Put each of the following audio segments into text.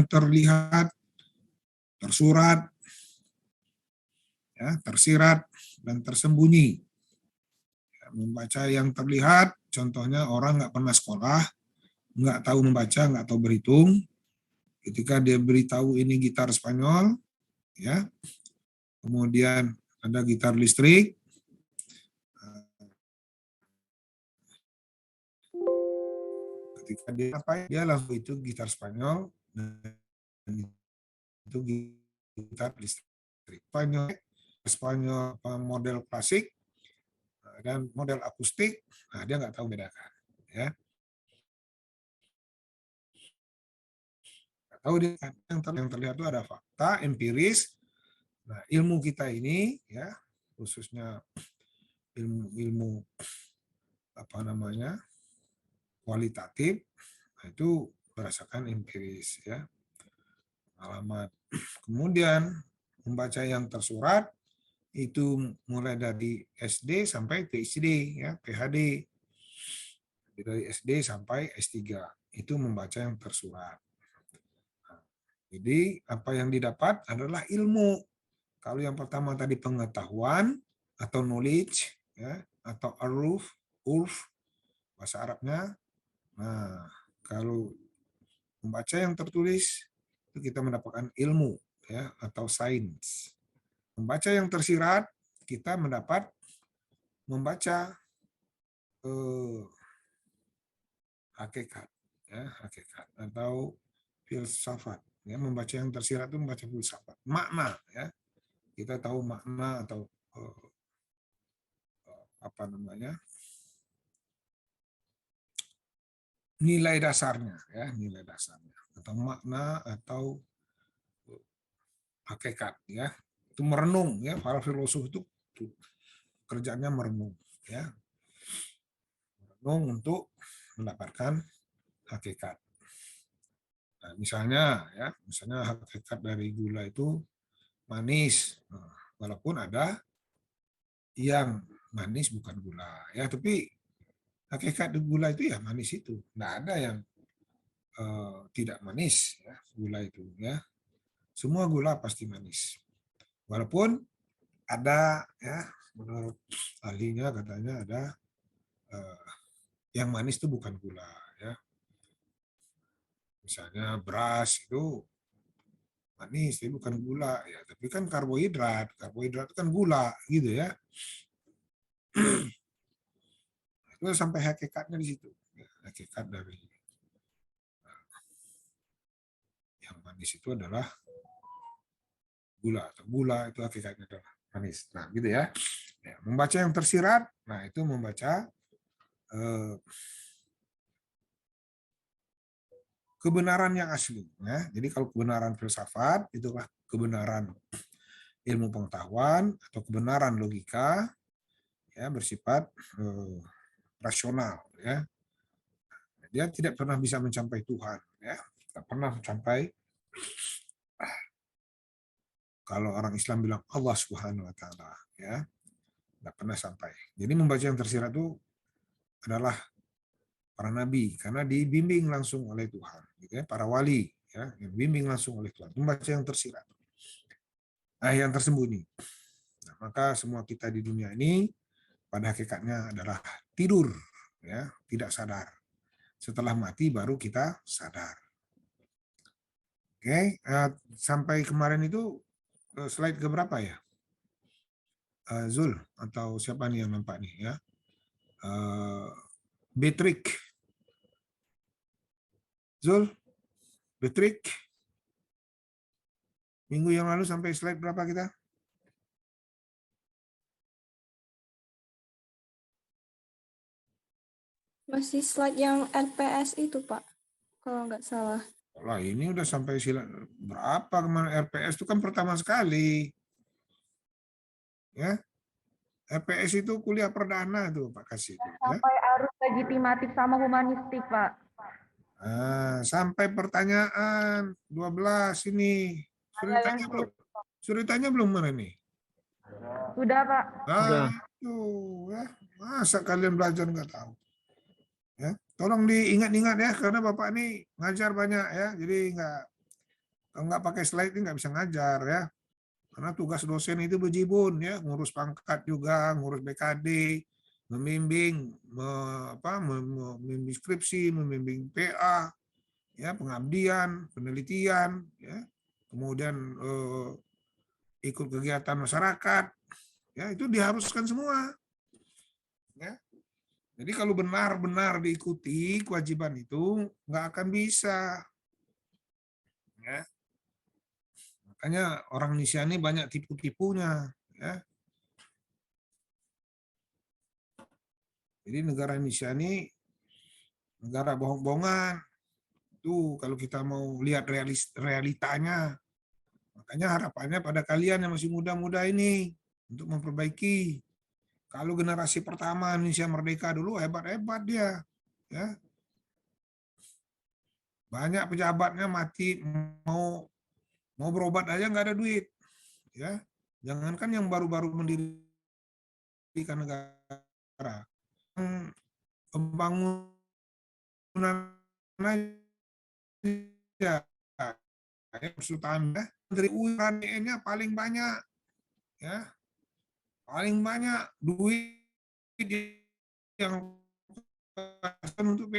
yang terlihat, tersurat, ya, tersirat, dan tersembunyi. Ya, membaca yang terlihat, contohnya orang nggak pernah sekolah, nggak tahu membaca, nggak tahu berhitung. Ketika dia beritahu ini gitar Spanyol, ya, kemudian ada gitar listrik, ketika dia apa, dia langsung itu gitar Spanyol dan itu gitar listrik. Spanyol, Spanyol model klasik dan model akustik, nah dia nggak tahu bedakan, ya. Nggak tahu dia, yang terlihat itu ada fakta empiris. Nah, ilmu kita ini, ya, khususnya ilmu apa namanya kualitatif, nah itu berdasarkan empiris, ya, alamat. Kemudian membaca yang tersurat itu mulai dari SD sampai PhD, ya, PhD. Dari SD sampai S3 itu membaca yang tersurat. Nah, jadi apa yang didapat adalah ilmu. Kalau yang pertama tadi pengetahuan atau knowledge, ya, atau urf bahasa Arabnya. Nah, kalau membaca yang tertulis itu kita mendapatkan ilmu, ya, atau sains. Membaca yang tersirat kita mendapat membaca hakikat, ya, hakikat atau filsafat, ya. Membaca yang tersirat itu membaca filsafat, makna, ya, kita tahu makna atau apa namanya nilai dasarnya, ya, nilai dasarnya atau makna atau hakikat, ya. Itu merenung, ya, para filosof itu kerjanya merenung, ya, merenung untuk mendapatkan hakikat. Nah, misalnya, ya, misalnya hakikat dari gula itu manis. Nah, walaupun ada yang manis bukan gula, ya, tapi hakikat gula itu ya manis itu. Nggak ada yang tidak manis, ya, gula itu, ya. Semua gula pasti manis. Walaupun ada, ya, menurut ahlinya katanya ada yang manis itu bukan gula, ya. Misalnya beras itu manis, tapi bukan gula, ya. Tapi kan karbohidrat, karbohidrat itu kan gula, gitu, ya. Itu sampai hakikatnya di situ, ya, hakikat dari yang manis itu adalah gula, atau gula itu hakikatnya adalah manis. Nah, gitu, ya. Ya, membaca yang tersirat, nah itu membaca kebenaran yang asli, ya. Jadi kalau kebenaran filsafat itulah kebenaran ilmu pengetahuan atau kebenaran logika, ya, bersifat rasional, ya. Dia tidak pernah bisa mencapai Tuhan, ya. Tidak pernah mencapai, kalau orang Islam bilang Allah Subhanahu wa taala, ya. Tidak pernah sampai. Jadi membaca yang tersirat itu adalah para nabi karena dibimbing langsung oleh Tuhan, gitu, ya. Para wali, ya, yang dibimbing langsung oleh Tuhan. Membaca yang tersirat. Nah, yang tersembunyi. Nah, maka semua kita di dunia ini pada hakikatnya adalah tidur, ya, tidak sadar. Setelah mati baru kita sadar. Oke, sampai kemarin itu slide ke berapa ya? Zul atau siapa nih yang nampak nih, ya? Betrik. Zul, Betrik. Minggu yang lalu sampai slide berapa kita? Masih slide yang RPS itu, Pak, kalau nggak salah. Lah, ini udah sampai berapa kemarin RPS itu kan pertama sekali. Ya. RPS itu kuliah perdana tuh Pak Kasih. Ya. Sampai arus legitimatif sama humanistik, Pak. Sampai pertanyaan 12 ini. Sudah ditanya belum mana nih? Sudah, Pak. Tuh, ya. Masa kalian belajar nggak tahu? Ya, tolong diingat-ingat, ya, karena Bapak ini ngajar banyak, ya, jadi Kalau nggak pakai slide ini nggak bisa ngajar ya. Karena tugas dosen itu bejibun ya, ngurus pangkat juga, ngurus BKD, membimbing, membimbing skripsi, membimbing PA, ya pengabdian, penelitian, ya, kemudian ikut kegiatan masyarakat, ya itu diharuskan semua. Ya. Jadi kalau benar-benar diikuti kewajiban itu nggak akan bisa. Ya. Makanya orang Indonesia ini banyak tipu-tipunya. Ya. Jadi negara Indonesia ini negara bohong-bohongan. Tuh kalau kita mau lihat realitanya. Makanya harapannya pada kalian yang masih muda-muda ini untuk memperbaiki. Kalau generasi pertama Indonesia merdeka dulu hebat-hebat dia. Ya. Banyak pejabatnya mati mau berobat aja nggak ada duit. Ya. Jangankan yang baru-baru mendirikan negara. Pembangunan aja Sultan Menteri UMN-nya paling banyak ya, paling banyak duit yang untuk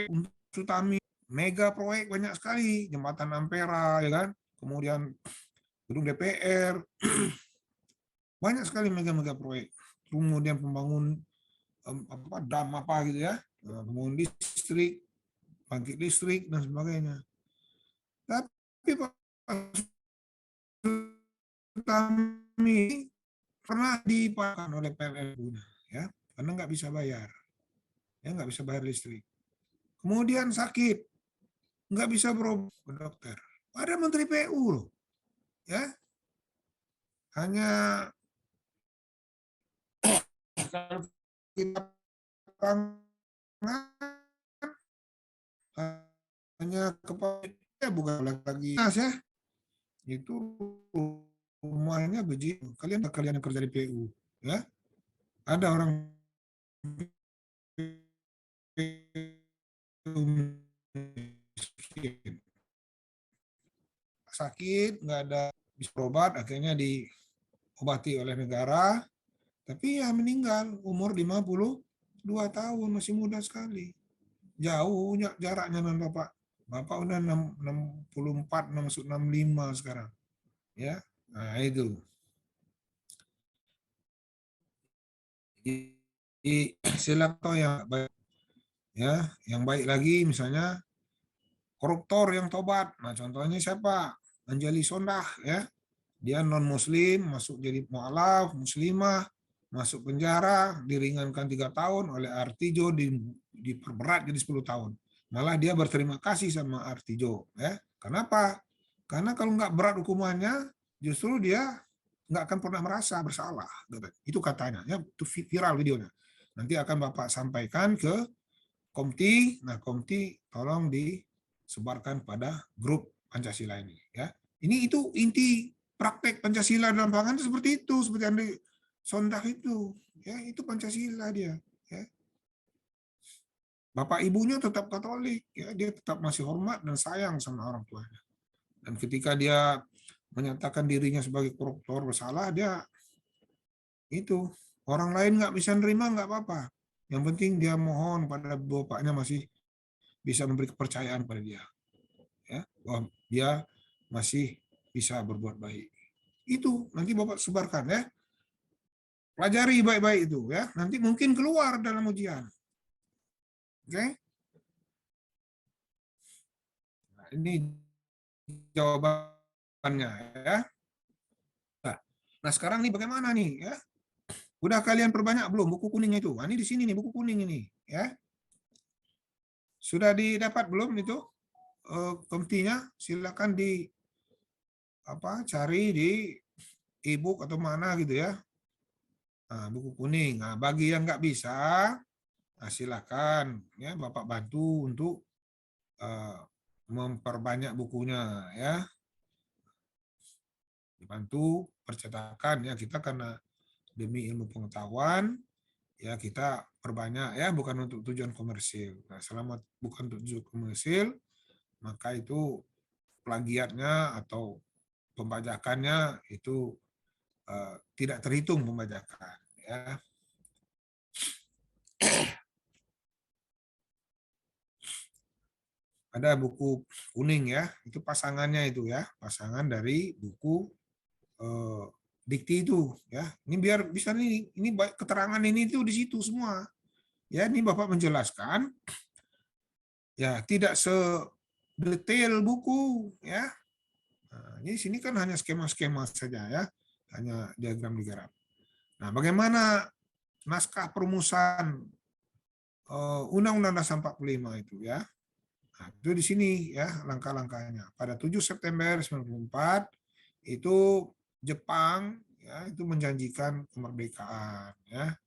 Sutami, mega proyek banyak sekali, jembatan Ampera ya kan, kemudian gedung DPR, banyak sekali mega proyek, kemudian pembangun dam apa gitu ya, pembangun listrik, bangkit listrik dan sebagainya. Tapi Pak Sutami pernah dipakan oleh PLN ya, karena nggak bisa bayar, ya nggak bisa bayar listrik. Kemudian sakit, nggak bisa berobat ke dokter. Ada Menteri PU loh, ya hanya kalau kita pangan hanya kepala bukan lagi ya itu rumahnya begitu. Kalian yang kerja di PU, ya ada orang sakit nggak ada bisa berobat, akhirnya diobati oleh negara, tapi ya meninggal umur 52 tahun, masih muda sekali. Jauh jaraknya dengan Bapak. Bapak udah 64, masuk 65 sekarang. Ya. Nah, itu. Silakan yang baik. Ya, yang baik lagi misalnya koruptor yang tobat. Nah, contohnya siapa? Anjali Sondah ya. Dia non muslim, masuk jadi mualaf, muslimah, masuk penjara, diringankan 3 tahun oleh Artijo, diperberat jadi 10 tahun. Malah dia berterima kasih sama Artijo. Ya. Kenapa? Karena kalau nggak berat hukumannya, justru dia nggak akan pernah merasa bersalah. Itu katanya. Ya, itu viral videonya. Nanti akan Bapak sampaikan ke Komti. Nah, Komti tolong disebarkan pada grup Pancasila ini. Ya. Ini itu inti praktek Pancasila dalam lapangan seperti itu, seperti Anda Sondag itu. Ya, itu Pancasila dia. Ya. Bapak ibunya tetap Katolik, ya, dia tetap masih hormat dan sayang sama orang tuanya. Dan ketika dia menyatakan dirinya sebagai koruptor bersalah, dia itu orang lain nggak bisa nerima nggak apa-apa. Yang penting dia mohon pada bapaknya masih bisa memberi kepercayaan pada dia, ya, bahwa dia masih bisa berbuat baik. Itu nanti Bapak sebarkan ya. Pelajari baik-baik itu ya. Nanti mungkin keluar dalam ujian. Oke? Nah, ini jawabannya ya. Nah, sekarang nih bagaimana nih ya? Udah kalian perbanyak belum buku kuningnya itu? Nah, ini di sini nih buku kuning ini ya. Sudah didapat belum itu? Komtinya silakan cari di e-book atau mana gitu ya. Nah, buku kuning. Nah, bagi yang nggak bisa, nah silakan ya Bapak bantu untuk memperbanyak bukunya ya. Dibantu percetakan ya, kita karena demi ilmu pengetahuan ya kita perbanyak ya, bukan untuk tujuan komersil. Nah, selama bukan tujuan komersil, maka itu plagiatnya atau pembajakannya itu tidak terhitung pembajakan, ya. Ada buku kuning ya, itu pasangannya itu ya, pasangan dari buku dikti itu ya. Ini biar bisa ini keterangan ini itu di situ semua. Ya, ini Bapak menjelaskan ya tidak sedetail buku ya. Nah, ini sini kan hanya skema-skema saja ya, hanya diagram digarap. Nah, bagaimana naskah perumusan Undang-Undang Dasar 45 itu ya? Nah, itu di sini ya langkah-langkahnya. Pada 7 September 1994 itu Jepang ya itu menjanjikan kemerdekaan ya.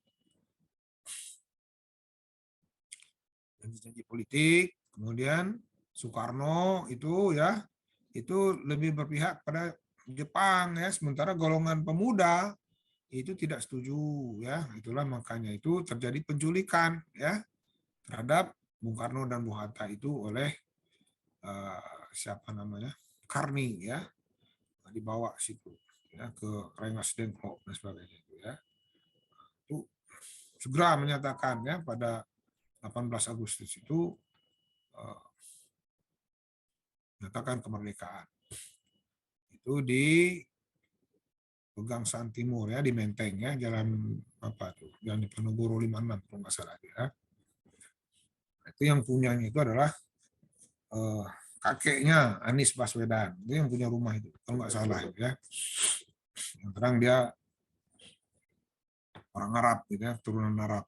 Janji-janji politik, kemudian Soekarno itu ya itu lebih berpihak pada Jepang ya, sementara golongan pemuda itu tidak setuju ya. Itulah makanya itu terjadi penculikan ya terhadap Bung Karno dan Bung Hatta itu oleh siapa namanya Karni ya, dibawa situ ya ke Rengas Dengklok dan sebagainya itu ya. Itu segera menyatakan ya pada 18 Agustus itu menyatakan kemerdekaan. Itu di Pegangsaan Timur ya, di Menteng ya, jalan apa tuh? Jalan Diponegoro 56 kalau nggak salah ya. Itu yang punyanya itu adalah kakeknya Anies Baswedan, itu yang punya rumah itu kalau nggak salah ya. Yang terang dia orang Arab gitu ya, turunan Arab.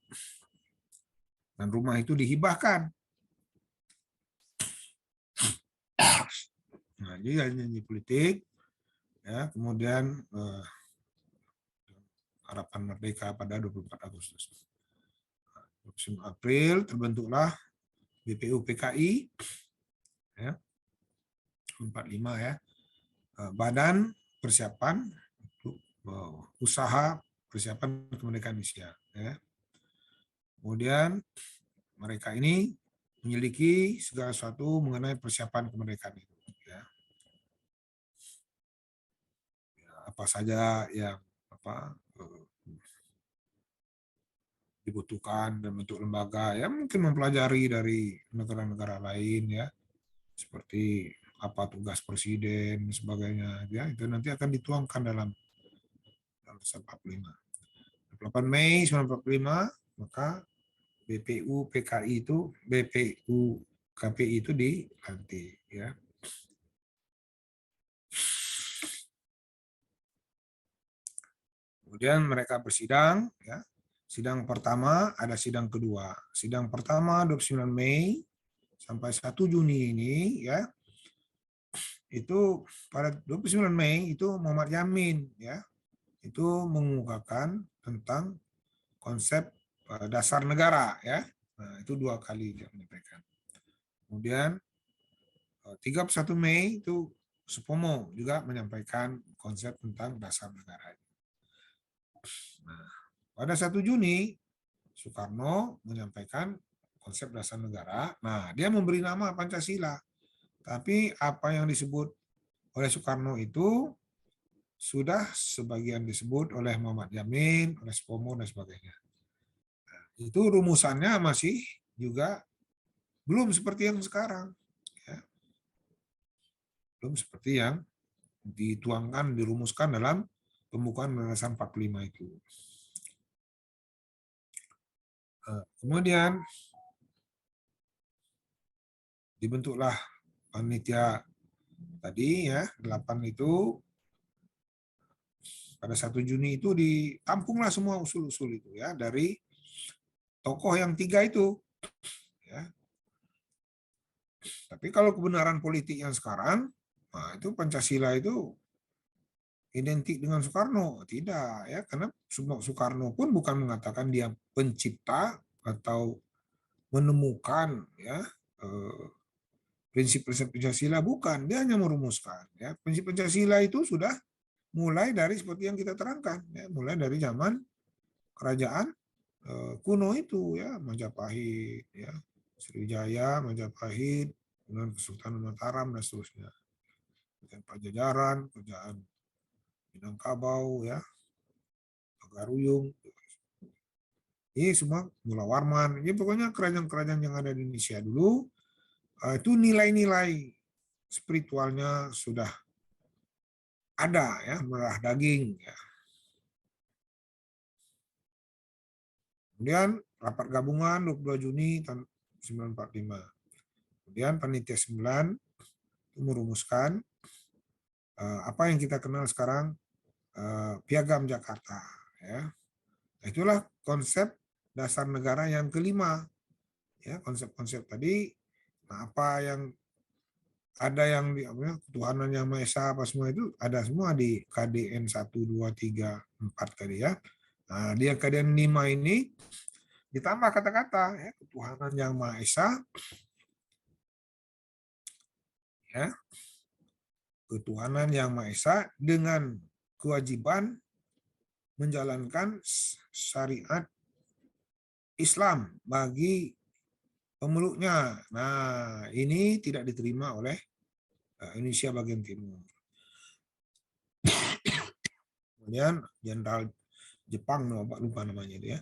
Dan rumah itu dihibahkan. Nah, jadi janji politik ya, kemudian harapan merdeka pada 24 Agustus. 29 April terbentuklah BPU PKI ya. 45 ya. Badan persiapan untuk usaha persiapan kemerdekaan Indonesia ya. Kemudian mereka ini menyelidiki segala sesuatu mengenai persiapan kemerdekaan itu ya. Apa saja yang dibutuhkan dan bentuk lembaga ya, mungkin mempelajari dari negara-negara lain ya, seperti apa tugas presiden dan sebagainya ya, itu nanti akan dituangkan dalam Dasar 45. 8 Mei 1945 maka BPU PKI itu BPU KPI itu dilantik ya. Kemudian mereka bersidang ya. Sidang pertama, ada sidang kedua. Sidang pertama 29 Mei sampai 1 Juni ini ya. Itu pada 29 Mei itu Muhammad Yamin ya. Itu mengemukakan tentang konsep dasar negara ya. Nah, itu 2 kali dia menyampaikan. Kemudian 31 Mei itu Supomo juga menyampaikan konsep tentang dasar negara. Nah, pada 1 Juni Soekarno menyampaikan konsep dasar negara. Nah, dia memberi nama Pancasila. Tapi apa yang disebut oleh Soekarno itu sudah sebagian disebut oleh Muhammad Yamin, oleh Supomo dan sebagainya. Nah, itu rumusannya masih juga belum seperti yang sekarang. Ya. Belum seperti yang dituangkan, dirumuskan dalam pembukaan Undang-Undang 45 itu. Kemudian dibentuklah panitia tadi ya, 8 itu pada 1 Juni itu ditampunglah semua usul-usul itu ya dari tokoh yang 3 itu ya. Tapi kalau kebenaran politik yang sekarang, nah itu Pancasila itu identik dengan Soekarno, tidak ya, karena Soekarno pun bukan mengatakan dia pencipta atau menemukan ya prinsip-prinsip Pancasila, bukan, dia hanya merumuskan ya. Prinsip Pancasila itu sudah mulai dari seperti yang kita terangkan ya, mulai dari zaman kerajaan kuno itu ya, Majapahit ya, Sriwijaya, Majapahit, kemudian Kesultanan Mataram dan seterusnya. kerajaan Pajajaran, kerajaan Minangkabau, ya, Pagaruyung, ini semua Mula Warman. Ini pokoknya kerajaan-kerajaan yang ada di Indonesia dulu, itu nilai-nilai spiritualnya sudah ada, ya, merah daging. Ya. Kemudian rapat gabungan 22 Juni tahun 1945. Kemudian panitia 9 itu merumuskan apa yang kita kenal sekarang Piagam Jakarta. Ya. Nah, itulah konsep dasar negara yang kelima. Ya, konsep-konsep tadi, nah, apa yang ada yang di ketuhanan yang Maha Esa apa semua itu ada semua di KDN 1, 2, 3, 4 tadi ya. Nah, di KDN 5 ini ditambah kata-kata ya, ketuhanan yang Maha Esa, ya, ketuhanan yang Maha Esa dengan kewajiban menjalankan syariat Islam bagi pemeluknya. Nah, ini tidak diterima oleh Indonesia bagian timur. Kemudian Jenderal Jepang, lupa namanya itu ya,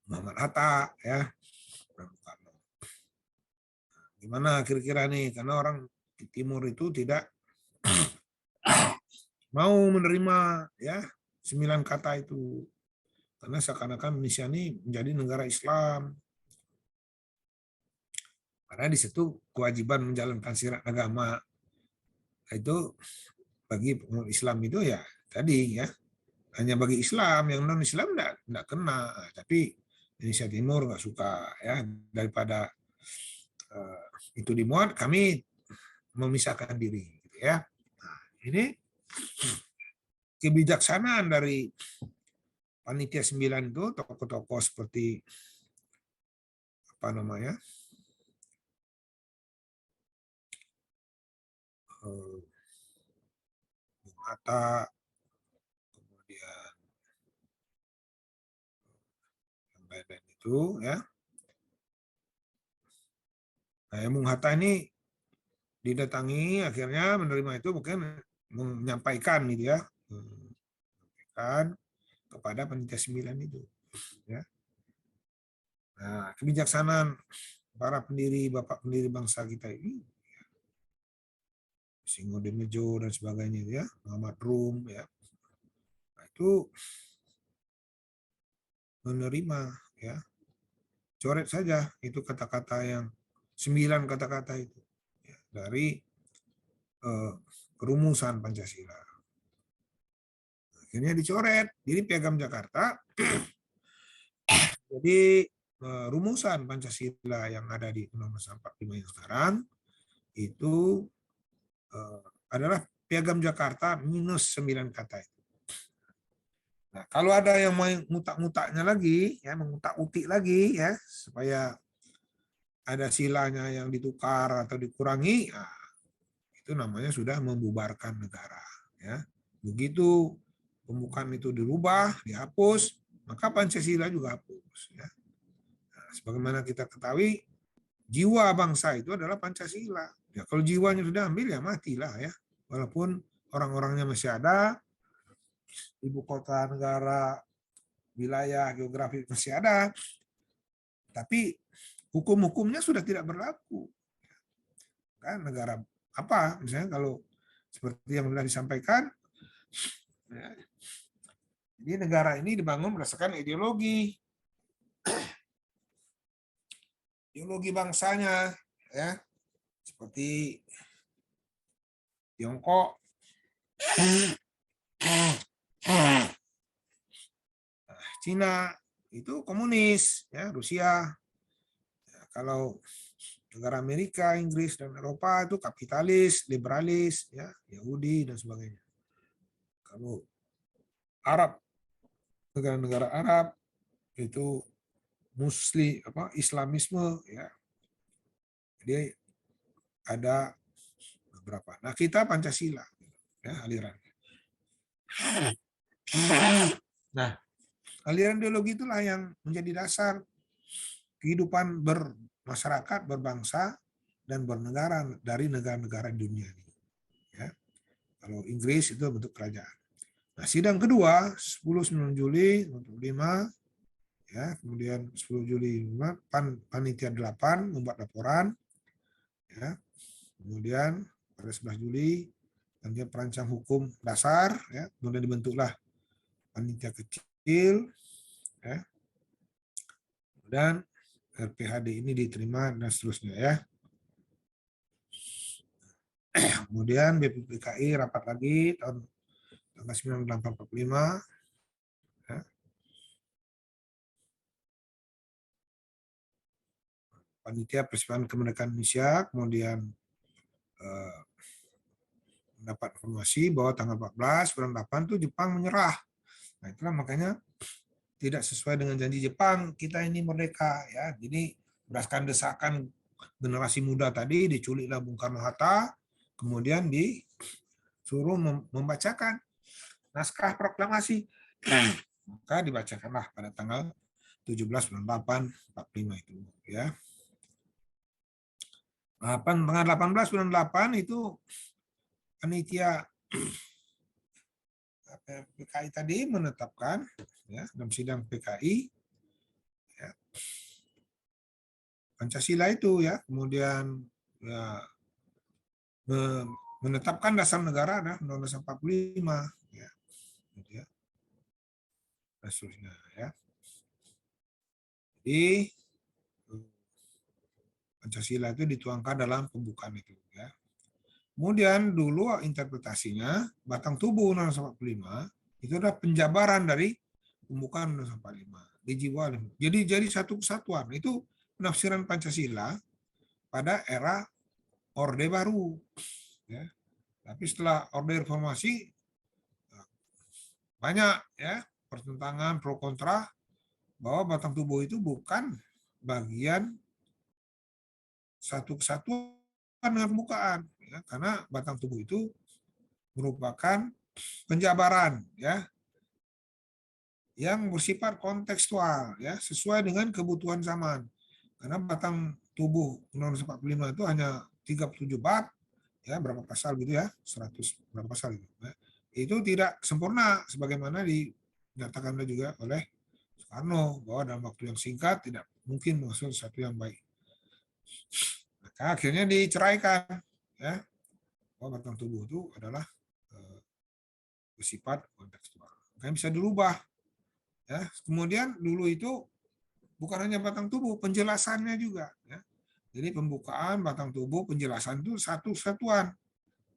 Muhammad Hatta, ya. Gimana kira-kira nih? Karena orang di timur itu tidak mau menerima ya 9 kata itu. Karena seakan-akan Indonesia ini menjadi negara Islam. Karena di situ kewajiban menjalankan syariat agama itu bagi Islam itu ya tadi ya hanya bagi Islam, yang non Islam enggak kena. Tapi Indonesia Timur nggak suka ya, daripada itu dimuat, kami memisahkan diri gitu ya. Nah, ini kebijaksanaan dari panitia 9 itu, tokoh-tokoh seperti apa namanya, Bung Hatta, kemudian yang lain-lain itu ya. Nah, Bung Hatta ini didatangi, akhirnya menerima itu, mungkin menyampaikan gitu ya, menyampaikan kepada panitia 9 itu ya. Nah, kebijaksanaan para pendiri, bapak pendiri bangsa kita ini, Singodemejo dan sebagainya ya, Muhammad Rum ya, nah, itu menerima ya, coret saja itu kata-kata yang 9 kata-kata itu ya, dari perumusan Pancasila. Akhirnya dicoret, jadi Piagam Jakarta jadi rumusan Pancasila yang ada di Undang-Undang 45 yang sekarang itu adalah Piagam Jakarta minus 9 kata itu. Nah, kalau ada yang mau ngutak-ngutaknya lagi, ya, mengutak-utik lagi, ya, supaya ada silanya yang ditukar atau dikurangi, nah, itu namanya sudah membubarkan negara. Ya. Begitu pembukaan itu dirubah, dihapus, maka Pancasila juga hapus. Ya. Nah, sebagaimana kita ketahui, jiwa bangsa itu adalah Pancasila. Ya, kalau jiwanya sudah ambil, ya matilah ya. Walaupun orang-orangnya masih ada, ibu kota negara, wilayah geografis masih ada, tapi hukum-hukumnya sudah tidak berlaku. Kan negara apa? Misalnya kalau seperti yang sudah disampaikan, ya, jadi negara ini dibangun berdasarkan ideologi bangsanya, ya, seperti Tiongkok, Cina itu komunis, ya, Rusia. Ya, kalau negara Amerika, Inggris, dan Eropa itu kapitalis, liberalis, ya, Yahudi dan sebagainya. Kalau Arab, negara-negara Arab itu Muslim, Islamisme, ya. Jadi ada beberapa. Nah, kita Pancasila, ya, aliran. Nah, aliran ideologi itulah yang menjadi dasar kehidupan masyarakat berbangsa dan bernegara dari negara-negara di dunia ini. Ya. Kalau Inggris itu bentuk kerajaan. Nah, sidang kedua 10-9 Juli 2005, ya, kemudian 10 Juli panitia 8 membuat laporan, ya. Kemudian pada 11 Juli panitia perancang hukum dasar, ya, kemudian dibentuklah panitia kecil, ya. Dan RPHD ini diterima dan seterusnya, ya. Kemudian BPPKI rapat lagi tahun tanggal 9/8/45, ya. Panitia Persiapan Kemerdekaan Indonesia kemudian mendapat informasi bahwa tanggal 14 bulan 8 itu Jepang menyerah. Nah, itulah makanya tidak sesuai dengan janji Jepang, kita ini merdeka, ya. Jadi berdasarkan desakan generasi muda tadi, diculiklah Bung Karno-Hatta, kemudian disuruh membacakan naskah proklamasi. Maka dibacakanlah pada tanggal 17 bulan 8 45 itu, ya. Tanggal 18 bulan 8 itu panitia PKI tadi menetapkan, ya, dalam sidang PKI, ya, Pancasila itu, ya, kemudian, ya, menetapkan dasar negara ada Undang-Undang 45, ya, gitu, ya, dan seterusnya, ya. Jadi Pancasila itu dituangkan dalam pembukaan itu, ya. Kemudian dulu interpretasinya batang tubuh Undang-Undang 45 itu adalah penjabaran dari pembukaan Undang-Undang 45. Jadi satu kesatuan. Itu penafsiran Pancasila pada era Orde Baru, ya. Tapi setelah Orde Reformasi banyak, ya, pertentangan pro kontra bahwa batang tubuh itu bukan bagian satu kesatuan dengan pembukaan, ya, karena batang tubuh itu merupakan penjabaran, ya, yang bersifat kontekstual, ya, sesuai dengan kebutuhan zaman. Karena batang tubuh Undang-Undang 45 itu hanya 37 bab, ya, berapa pasal gitu, ya, 100 berapa pasal gitu, ya. Itu tidak sempurna sebagaimana dinyatakan juga oleh Soekarno bahwa dalam waktu yang singkat tidak mungkin menghasilkan sesuatu yang baik. Maka akhirnya diceraikan, ya, bahwa batang tubuh itu adalah bersifat kontekstual. Makanya bisa dirubah, ya. Kemudian dulu itu bukan hanya batang tubuh, penjelasannya juga, ya. Jadi pembukaan batang tubuh, penjelasan itu satu satuan.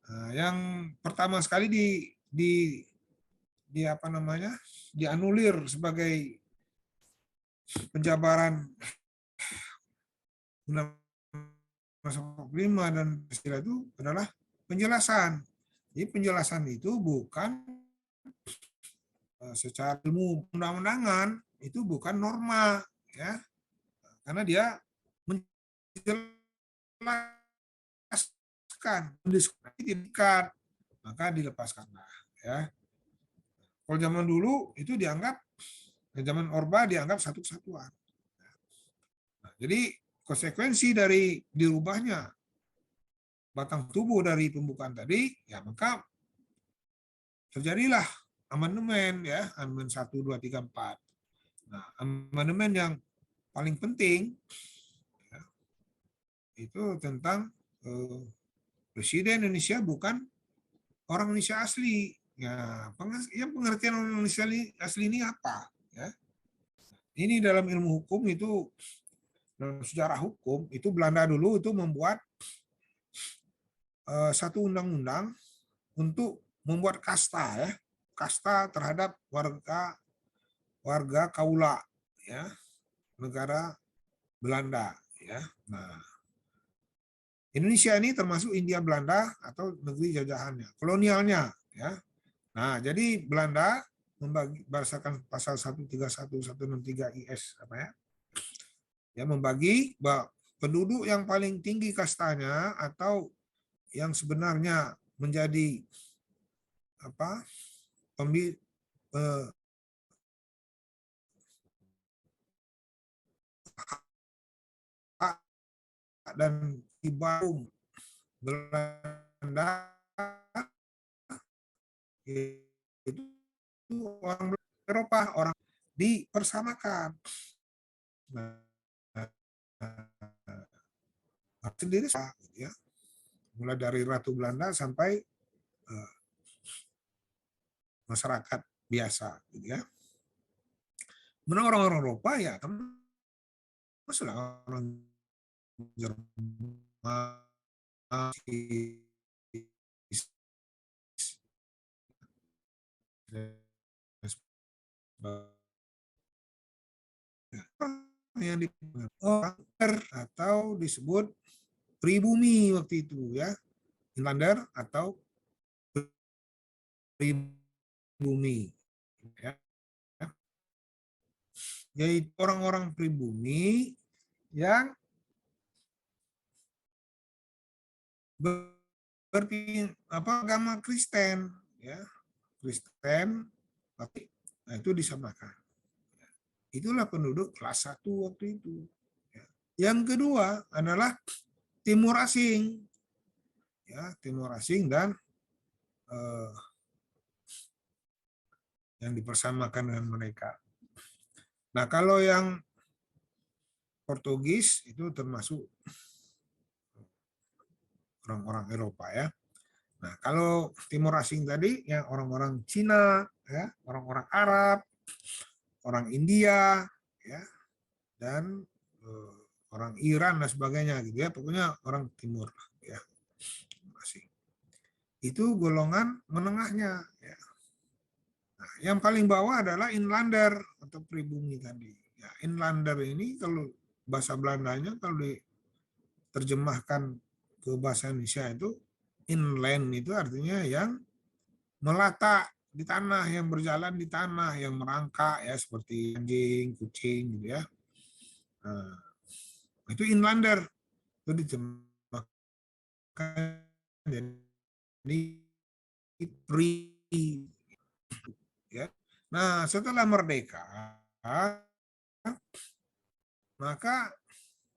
Nah, yang pertama sekali di apa namanya, dianulir sebagai penjabaran Undang-Undang 45 dan istilah itu adalah penjelasan. Jadi penjelasan itu bukan secara ilmu undang-undangan, itu bukan norma, ya, karena dia menjelaskan, mendiskusikan, maka dilepaskanlah, ya. Kalau zaman dulu itu dianggap, zaman Orba dianggap satu kesatuan. Nah, jadi konsekuensi dari dirubahnya batang tubuh dari pembukaan tadi, ya, maka terjadilah amandemen, ya, amandemen 1, 2, 3, 4. Nah, amandemen yang paling penting, ya, itu tentang Presiden Indonesia bukan orang Indonesia asli. Ya, pengertian orang Indonesia asli ini apa? Ya. Ini dalam ilmu hukum itu, dalam sejarah hukum itu Belanda dulu itu membuat satu undang-undang untuk membuat kasta, ya, kasta terhadap warga kaula, ya, negara Belanda, ya. Nah, Indonesia ini termasuk Hindia Belanda atau negeri jajahannya, kolonialnya, ya. Nah, jadi Belanda membagi berdasarkan pasal 131 163 IS apa, ya? Ya, membagi bahwa penduduk yang paling tinggi kastanya atau yang sebenarnya menjadi apa? dan Tibaum Belanda itu orang Eropa, orang dipersamakan. Nah, sendiri ya, mulai dari Ratu Belanda sampai masyarakat biasa, gitu ya. Menurut orang-orang Eropa ya, termasuk orang Jerman, yang orang atau disebut pribumi waktu itu ya, inlander atau pribumi ya. Yaitu orang-orang pribumi yang agama Kristen ya, Kristen, tapi nah itu disamakan. Itulah penduduk kelas 1 waktu itu. Yang kedua adalah Timur asing, ya Timur asing dan yang dipersamakan dengan mereka. Nah kalau yang Portugis itu termasuk orang-orang Eropa ya. Nah kalau Timur asing tadi ya orang-orang Cina, ya orang-orang Arab, orang India, ya dan orang Iran dan sebagainya gitu ya, pokoknya orang Timur ya asing. Itu golongan menengahnya ya. Nah, yang paling bawah adalah inlander atau pribumi tadi. Ya, inlander ini kalau bahasa Belandanya kalau diterjemahkan ke bahasa Indonesia itu inland itu artinya yang melata di tanah, yang berjalan di tanah, yang merangkak ya seperti anjing, kucing gitu ya. Nah, itu inlander itu diterjemahkan jadi pri ya. Nah, setelah merdeka maka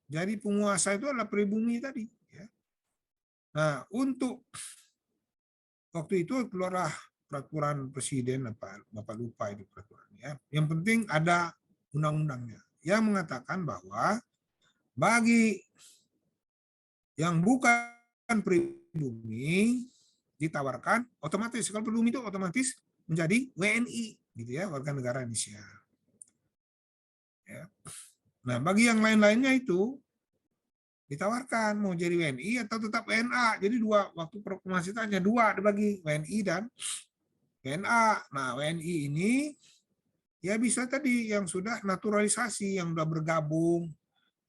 jadi penguasa itu adalah pribumi tadi ya. Nah, untuk waktu itu keluarlah peraturan presiden apa Bapak lupa itu peraturannya. Yang penting ada undang-undangnya yang mengatakan bahwa bagi yang bukan pribumi ditawarkan otomatis, kalau pribumi itu otomatis menjadi WNI gitu ya, warga negara Indonesia. Ya. Nah, bagi yang lain-lainnya itu ditawarkan mau jadi WNI atau tetap WNA. Jadi dua, waktu proklamasi itu hanya dua dibagi, WNI dan WNA. Nah, WNI ini ya bisa tadi yang sudah naturalisasi, yang sudah bergabung,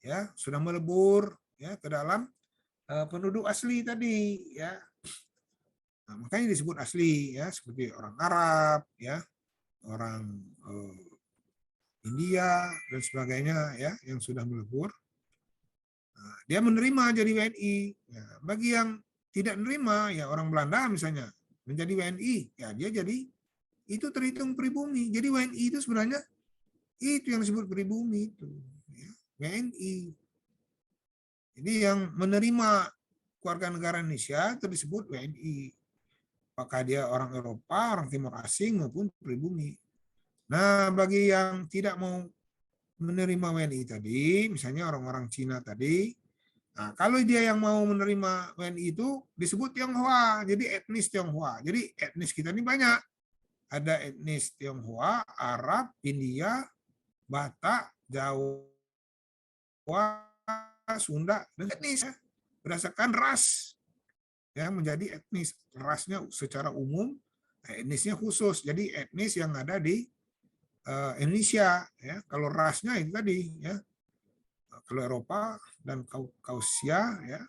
ya sudah melebur ya ke dalam penduduk asli tadi ya. Nah, makanya disebut asli ya, seperti orang Arab ya, orang India dan sebagainya ya yang sudah melebur. Nah, dia menerima jadi WNI. Ya, bagi yang tidak menerima ya orang Belanda misalnya menjadi WNI, ya dia jadi itu terhitung pribumi. Jadi WNI itu sebenarnya itu yang disebut pribumi itu ya, WNI. Jadi yang menerima keluarga negara Indonesia itu disebut WNI. Apakah dia orang Eropa, orang Timur asing maupun pribumi. Nah, bagi yang tidak mau menerima WNI tadi, misalnya orang-orang Cina tadi, nah kalau dia yang mau menerima WNI itu disebut Tionghoa, jadi etnis Tionghoa. Jadi etnis kita ini banyak. Ada etnis Tionghoa, Arab, India, Batak, Jawa, Sunda, dan etnis ya. Berdasarkan ras ya menjadi etnis. Rasnya secara umum, etnisnya khusus. Jadi etnis yang ada di Indonesia ya. Kalau rasnya itu tadi ya. Kalau Eropa dan Kaukasia ya,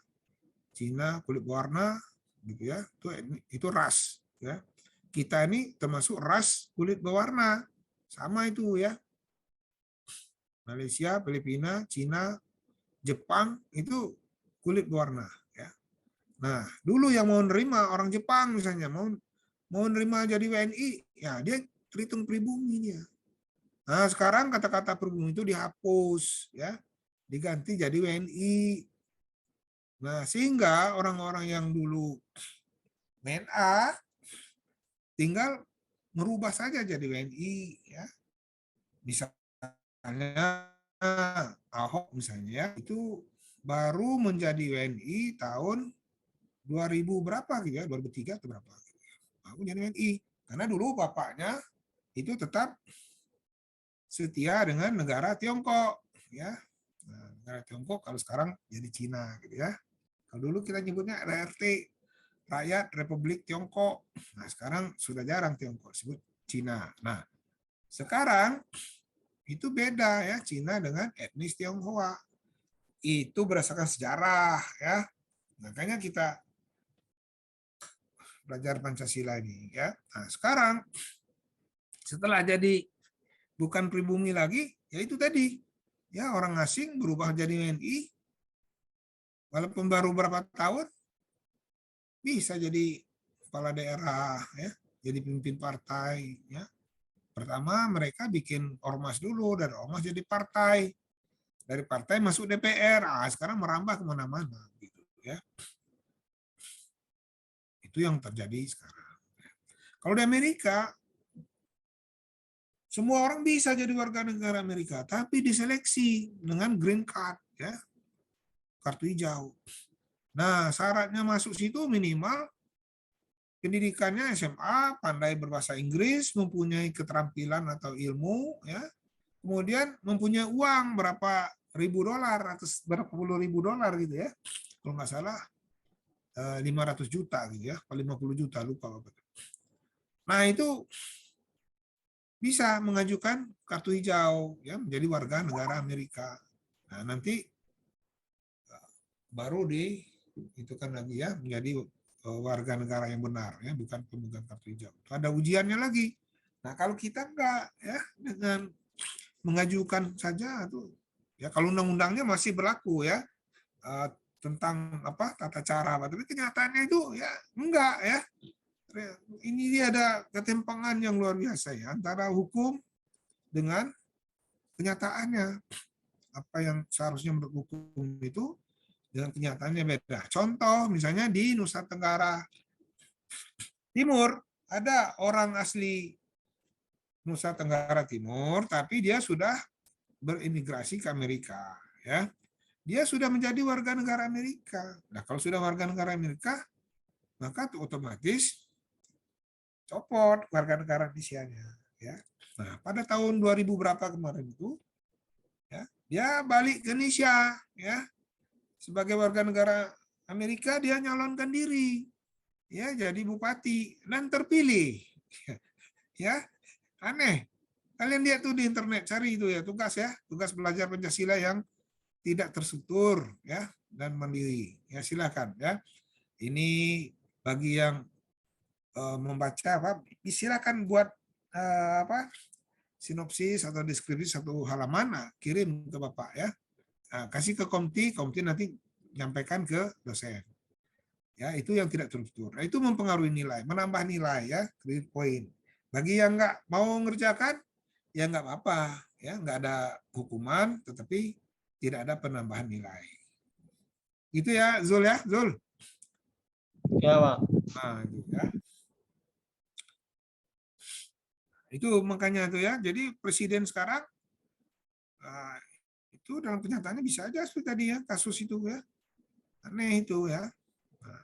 Cina kulit warna gitu ya. Itu ras ya. Kita ini termasuk ras kulit berwarna. Sama itu ya. Malaysia, Filipina, Cina, Jepang itu kulit berwarna ya. Nah, dulu yang mau nerima orang Jepang misalnya mau nerima jadi WNI, ya dia terhitung pribumi dia. Nah, sekarang kata-kata pribumi itu dihapus ya. Diganti jadi WNI. Nah, sehingga orang-orang yang dulu WNA tinggal merubah saja jadi WNI, ya. Misalnya Ahok misalnya ya, itu baru menjadi WNI tahun 2000 berapa gitu ya, 2003 atau berapa. Baru jadi WNI. Karena dulu bapaknya itu tetap setia dengan negara Tiongkok, ya. Nah, negara Tiongkok kalau sekarang jadi Cina gitu ya. Kalau dulu kita nyebutnya RRT, Rakyat Republik Tiongkok. Nah, sekarang sudah jarang Tiongkok disebut Cina. Nah, sekarang itu beda ya, Cina dengan etnis Tionghoa. Itu berdasarkan sejarah ya. Makanya kita belajar Pancasila ini ya. Nah, sekarang setelah jadi bukan pribumi lagi, ya itu tadi. Ya, orang asing berubah jadi WNI, walaupun baru berapa tahun, bisa jadi kepala daerah, ya, jadi pemimpin partai. Ya. Pertama mereka bikin ormas dulu, dari ormas jadi partai, dari partai masuk DPR, sekarang merambah kemana-mana, gitu ya. Itu yang terjadi sekarang. Kalau di Amerika, semua orang bisa jadi warga negara Amerika, tapi diseleksi dengan green card, ya, kartu hijau. Nah, syaratnya masuk situ minimal pendidikannya SMA, pandai berbahasa Inggris, mempunyai keterampilan atau ilmu, ya, kemudian mempunyai uang berapa ribu dolar atau berapa puluh ribu dolar gitu ya, kalau nggak salah 500 juta gitu ya, 50 juta lupa. Nah itu bisa mengajukan kartu hijau ya, menjadi warga negara Amerika. Nah nanti baru itu kan lagi ya, menjadi warga negara yang benar ya, bukan pemegang kartu hijau. Ada ujiannya lagi. Nah kalau kita enggak ya, dengan mengajukan saja tuh ya, kalau undang-undangnya masih berlaku ya, tentang apa tata cara, tapi kenyataannya itu ya enggak ya. Ini dia ada ketimpangan yang luar biasa ya antara hukum dengan kenyataannya. Apa yang seharusnya menurut hukum itu dengan kenyataannya beda. Contoh misalnya di Nusa Tenggara Timur ada orang asli Nusa Tenggara Timur, tapi dia sudah berimigrasi ke Amerika, ya. Dia sudah menjadi warga negara Amerika. Nah, kalau sudah warga negara Amerika, maka otomatis copot warga negara Indonesia-nya, ya. Nah, pada tahun 2000 berapa kemarin itu, ya, dia balik ke Indonesia, ya. Sebagai warga negara Amerika dia nyalonkan diri, ya, jadi bupati dan terpilih. Ya, aneh. Kalian lihat tuh di internet, cari itu ya, tugas belajar Pancasila yang tidak terstruktur ya dan mandiri. Ya silakan ya. Ini bagi yang membaca apa, silakan buat apa sinopsis atau deskripsi satu halaman, kirim ke Bapak ya. Kasih ke Komti nanti nyampaikan ke dosen. Ya, itu yang tidak terstruktur. Nah, itu mempengaruhi nilai, menambah nilai ya, credit point. Bagi yang nggak mau ngerjakan, ya nggak apa-apa, ya nggak ada hukuman, tetapi tidak ada penambahan nilai. Itu ya, Zul ya, Zul. Ya, Pak. Nah, itu ya. Itu makanya tuh ya. Jadi presiden sekarang itu dalam kenyataannya bisa aja seperti tadi ya, kasus itu ya. Aneh itu ya. Nah.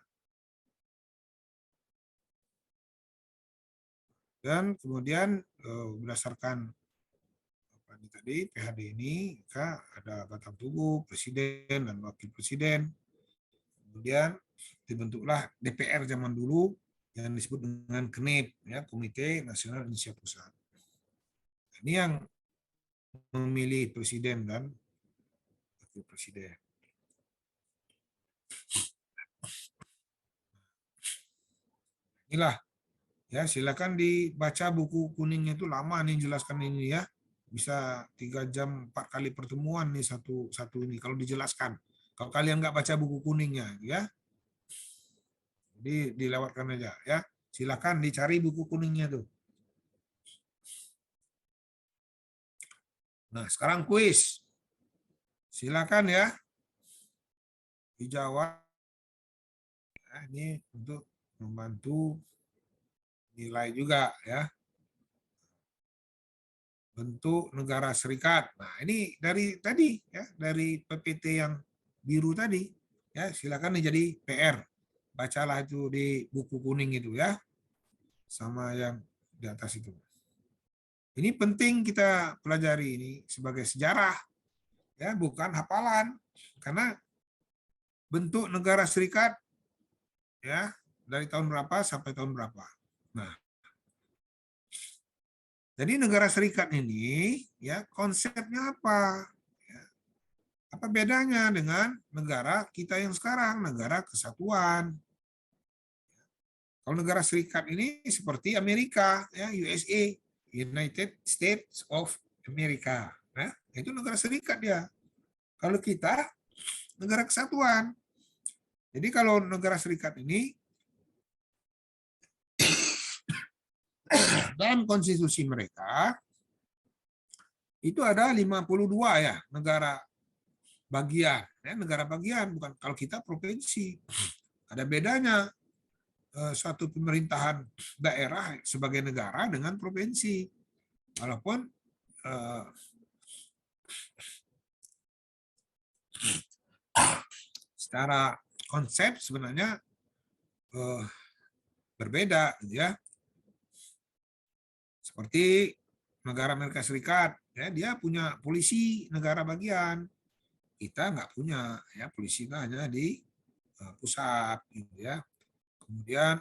Dan kemudian berdasarkan tadi PHD ini ada batang tubuh presiden dan wakil presiden, kemudian dibentuklah DPR zaman dulu yang disebut dengan KNIP ya, Komite Nasional Indonesia Pusat. Ini yang memilih presiden dan wakil presiden. Inilah ya, silakan dibaca buku kuningnya, itu lama nih jelaskan ini ya. Bisa 3 jam 4 kali pertemuan nih satu ini kalau dijelaskan. Kalau kalian nggak baca buku kuningnya ya, jadi dilewatkan aja ya. Silakan dicari buku kuningnya tuh. Nah, sekarang kuis. Silakan ya. Dijawab Nah, ini untuk membantu nilai juga ya. Bentuk negara serikat. Nah, ini dari tadi ya, dari PPT yang biru tadi ya, silakan nih jadi PR. Bacalah itu di buku kuning itu ya. Sama yang di atas itu. Ini penting kita pelajari ini sebagai sejarah ya, bukan hafalan. Karena bentuk negara serikat ya dari tahun berapa sampai tahun berapa. Nah, jadi negara serikat ini ya konsepnya apa? Ya, apa bedanya dengan negara kita yang sekarang, negara kesatuan? Kalau negara serikat ini seperti Amerika, ya USA, United States of America. Nah, itu negara serikat dia. Kalau kita negara kesatuan. Jadi kalau negara serikat ini dalam konstitusi mereka itu ada 52 ya negara bagian, ya, negara bagian bukan, kalau kita provinsi. Ada bedanya suatu pemerintahan daerah sebagai negara dengan provinsi. Walaupun secara konsep sebenarnya berbeda, gitu ya. Seperti negara Amerika Serikat, ya, dia punya polisi negara bagian. Kita nggak punya, ya, polisi itu hanya di pusat, gitu ya. Kemudian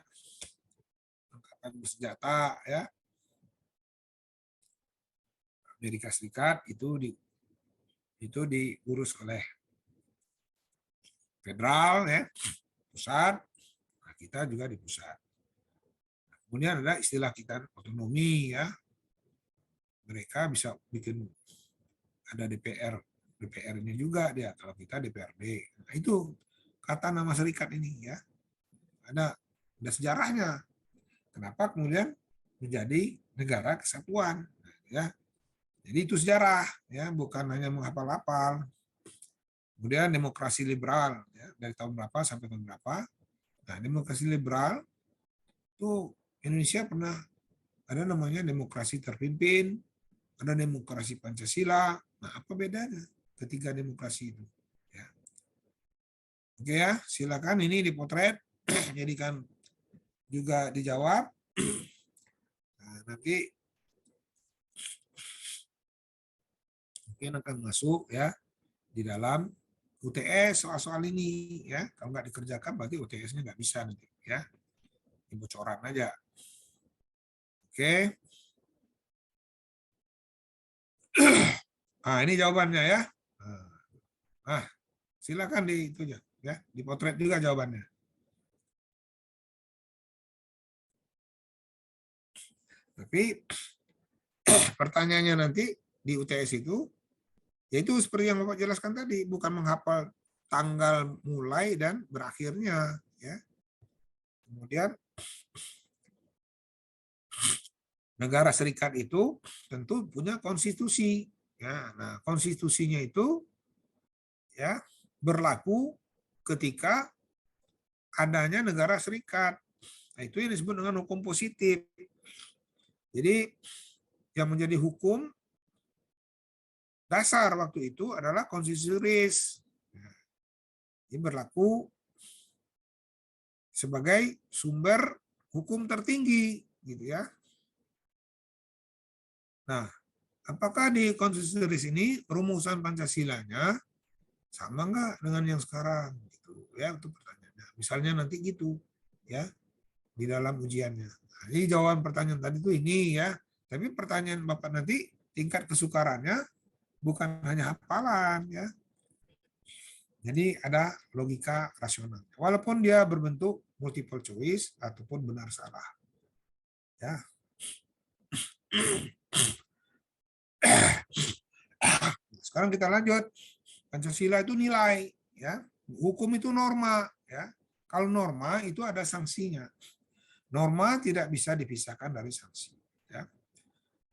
angkatan bersenjata, ya, Amerika Serikat itu diurus oleh federal, ya, pusat. Nah, kita juga di pusat. Kemudian ada istilah kita otonomi, ya. Mereka bisa bikin ada DPR-nya juga dia, kalau kita DPRD. Nah, itu kata nama serikat ini, ya. Ada sejarahnya. Kenapa kemudian menjadi negara kesatuan, ya. Jadi itu sejarah, ya, bukan hanya menghafal-hafal. Kemudian demokrasi liberal, ya, dari tahun berapa sampai tahun berapa. Nah, demokrasi liberal itu Indonesia pernah ada namanya demokrasi terpimpin, ada demokrasi Pancasila. Nah, apa bedanya ketiga demokrasi itu? Ya. Oke ya, silakan ini dipotret, jadikan juga dijawab. Nah, nanti mungkin akan masuk ya di dalam UTS soal-soal ini ya. Kalau nggak dikerjakan berarti UTS-nya nggak bisa nanti ya. Ini bocoran aja. Oke. Nah, ini jawabannya ya. Nah, silakan di itu ya, dipotret juga jawabannya. Tapi pertanyaannya nanti di UTS itu, yaitu seperti yang Bapak jelaskan tadi, bukan menghafal tanggal mulai dan berakhirnya, ya. Kemudian negara serikat itu tentu punya konstitusi, ya. Nah, konstitusinya itu ya berlaku ketika adanya negara serikat. Nah, itu yang disebut dengan hukum positif. Jadi yang menjadi hukum dasar waktu itu adalah konstitusi RIS. Ini berlaku sebagai sumber hukum tertinggi, gitu ya. Nah, apakah di konstitusi RIS ini rumusan Pancasilanya sama nggak dengan yang sekarang? Gitu ya, itu pertanyaannya. Misalnya nanti gitu, ya, di dalam ujiannya. Nah, ini jawaban pertanyaan tadi itu ini ya. Tapi pertanyaan Bapak nanti tingkat kesukarannya bukan hanya hafalan, ya. Jadi ada logika rasional. Walaupun dia berbentuk multiple choice ataupun benar salah. Ya. Sekarang kita lanjut. Pancasila itu nilai, ya. Hukum itu norma, ya. Kalau norma itu ada sanksinya. Norma tidak bisa dipisahkan dari sanksi, ya.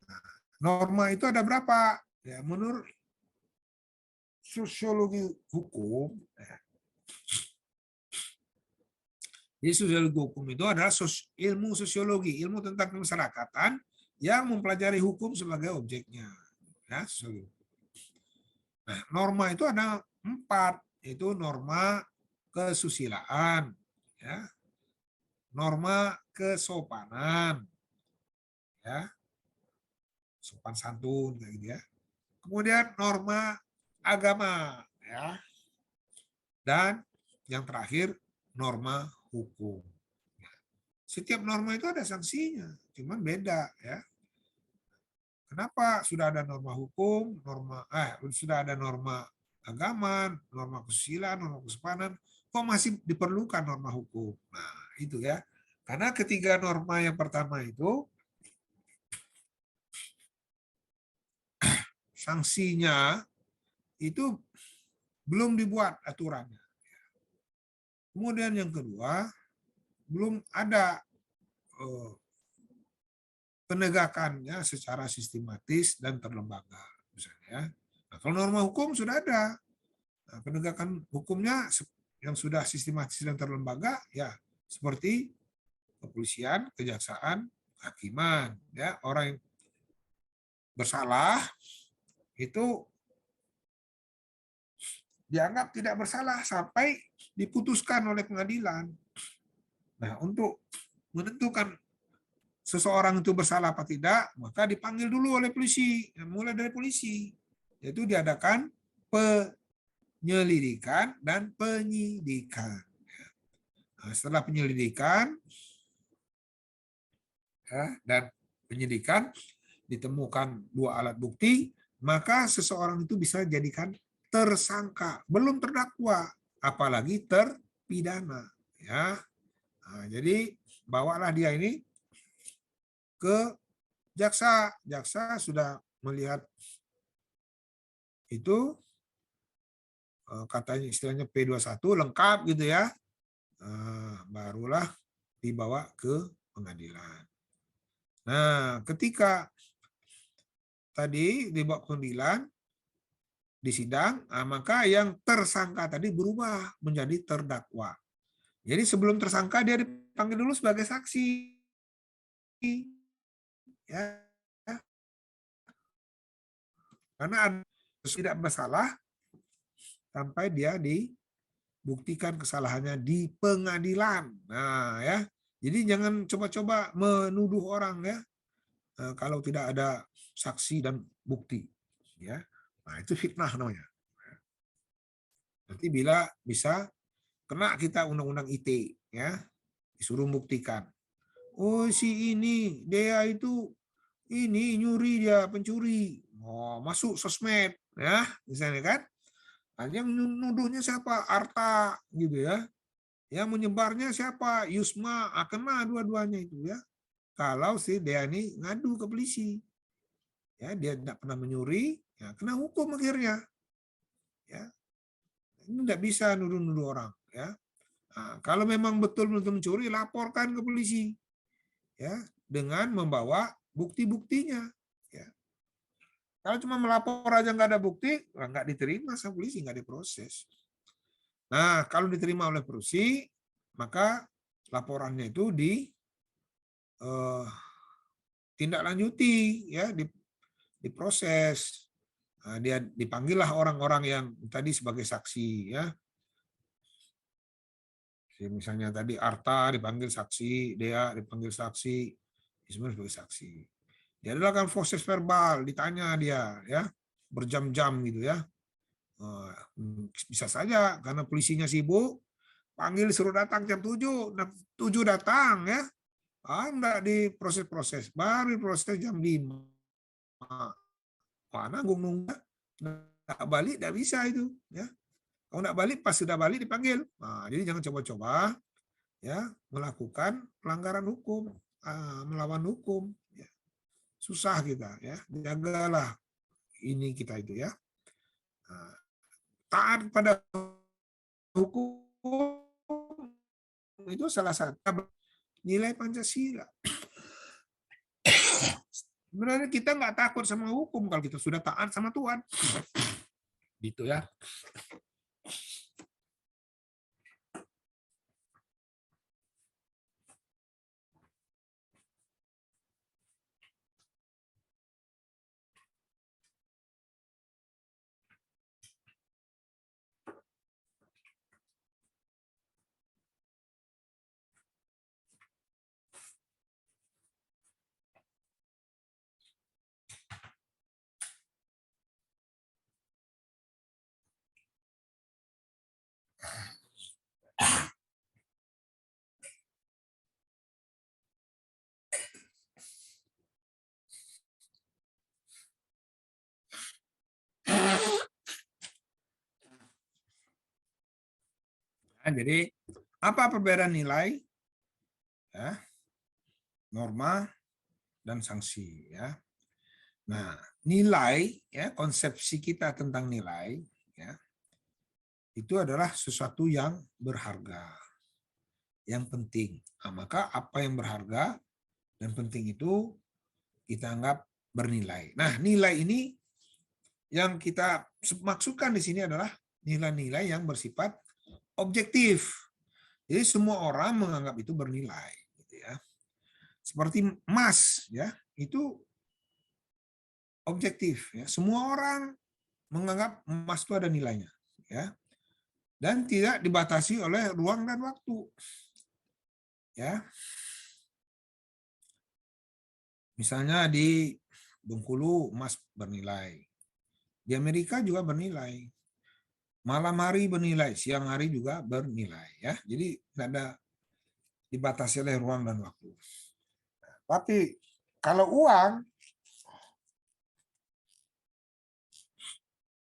Nah, norma itu ada berapa? Ya, menurut sosiologi hukum, ya, Jadi sosiologi hukum itu adalah ilmu sosiologi, ilmu tentang kemasyarakatan yang mempelajari hukum sebagai objeknya. Ya, sosiologi. Nah, norma itu ada 4, yaitu norma kesusilaan, ya, norma kesopanan, ya, sopan santun kayak gitu ya. Kemudian norma agama, ya, dan yang terakhir norma hukum. Setiap norma itu ada sanksinya, cuman beda ya. Kenapa sudah ada norma hukum, sudah ada norma agama, norma kesusilaan, norma kesopanan, kok masih diperlukan norma hukum? Nah, itu ya. Karena ketiga norma yang pertama itu sanksinya itu belum dibuat aturannya. Kemudian yang kedua, belum ada penegakannya secara sistematis dan terlembaga, misalnya. Nah, kalau norma hukum sudah ada, nah, penegakan hukumnya yang sudah sistematis dan terlembaga, ya seperti kepolisian, kejaksaan, hakiman, ya orang yang bersalah itu dianggap tidak bersalah sampai diputuskan oleh pengadilan. Nah, untuk menentukan seseorang itu bersalah apa tidak, maka dipanggil dulu oleh polisi. Mulai dari polisi, yaitu diadakan penyelidikan dan penyidikan. Nah, setelah penyelidikan dan penyidikan ditemukan 2 alat bukti, maka seseorang itu bisa dijadikan tersangka, belum terdakwa, apalagi terpidana. Ya, nah, jadi bawalah dia ini ke jaksa. Jaksa sudah melihat itu, katanya istilahnya P21 lengkap gitu ya, barulah dibawa ke pengadilan. Nah, ketika tadi dibawa ke pengadilan, di sidang, maka yang tersangka tadi berubah menjadi terdakwa. Jadi sebelum tersangka dia dipanggil dulu sebagai saksi. Ya. Karena tidak bersalah sampai dia dibuktikan kesalahannya di pengadilan. Nah, ya. Jadi jangan coba-coba menuduh orang ya kalau tidak ada saksi dan bukti, ya. Nah, itu fitnah namanya. Nanti bila bisa kena kita undang-undang ITE, ya, disuruh buktikan. Oh, si ini dia itu ini nyuri, dia pencuri, masuk sosmed, ya, misalnya kan. Yang nuduhnya siapa? Arta, gitu ya. Yang menyebarnya siapa? Yusma, kena dua-duanya itu ya. Kalau si dia ini ngadu ke polisi, ya dia tidak pernah menyuri, ya kena hukum akhirnya. Ya, ini tidak bisa nuduh-nuduh orang, ya. Nah, kalau memang betul-betul mencuri, laporkan ke polisi, ya, dengan membawa bukti-buktinya. Ya. Kalau cuma melapor aja nggak ada bukti, nggak diterima sama polisi, nggak diproses. Nah, kalau diterima oleh polisi, maka laporannya itu ditindaklanjuti, ya, diproses. Nah, dia dipanggillah orang-orang yang tadi sebagai saksi, ya. Misalnya tadi Arta dipanggil saksi, Dea dipanggil saksi, semua sebagai saksi. Dia adalah proses verbal, ditanya dia, ya, berjam-jam gitu ya. Bisa saja karena polisinya sibuk, panggil suruh datang jam 7 datang ya. Enggak diproses-proses, baru diproses jam 5. Mana nunggu, enggak balik enggak bisa itu, ya. Kalau enggak balik, pas sudah balik dipanggil. Nah, jadi jangan coba-coba ya melakukan pelanggaran hukum, melawan hukum, ya. Susah kita ya, jagalah ini kita itu ya. Taat pada hukum itu salah satu nilai Pancasila. Sebenarnya kita nggak takut sama hukum kalau kita sudah taat sama Tuhan. Gitu ya. Jadi apa perbedaan nilai, ya, norma dan sanksi, ya. Nah, nilai, ya, konsepsi kita tentang nilai, ya, itu adalah sesuatu yang berharga, yang penting. Nah, maka apa yang berharga dan penting itu kita anggap bernilai. Nah, nilai ini yang kita maksudkan di sini adalah nilai-nilai yang bersifat objektif. Jadi semua orang menganggap itu bernilai, gitu ya. Seperti emas, ya, itu objektif, ya. Semua orang menganggap emas itu ada nilainya, ya, dan tidak dibatasi oleh ruang dan waktu, ya. Misalnya di Bengkulu emas bernilai, di Amerika juga bernilai, malam hari bernilai, siang hari juga bernilai, ya. Jadi tidak ada dibatasi oleh ruang dan waktu. Tapi kalau uang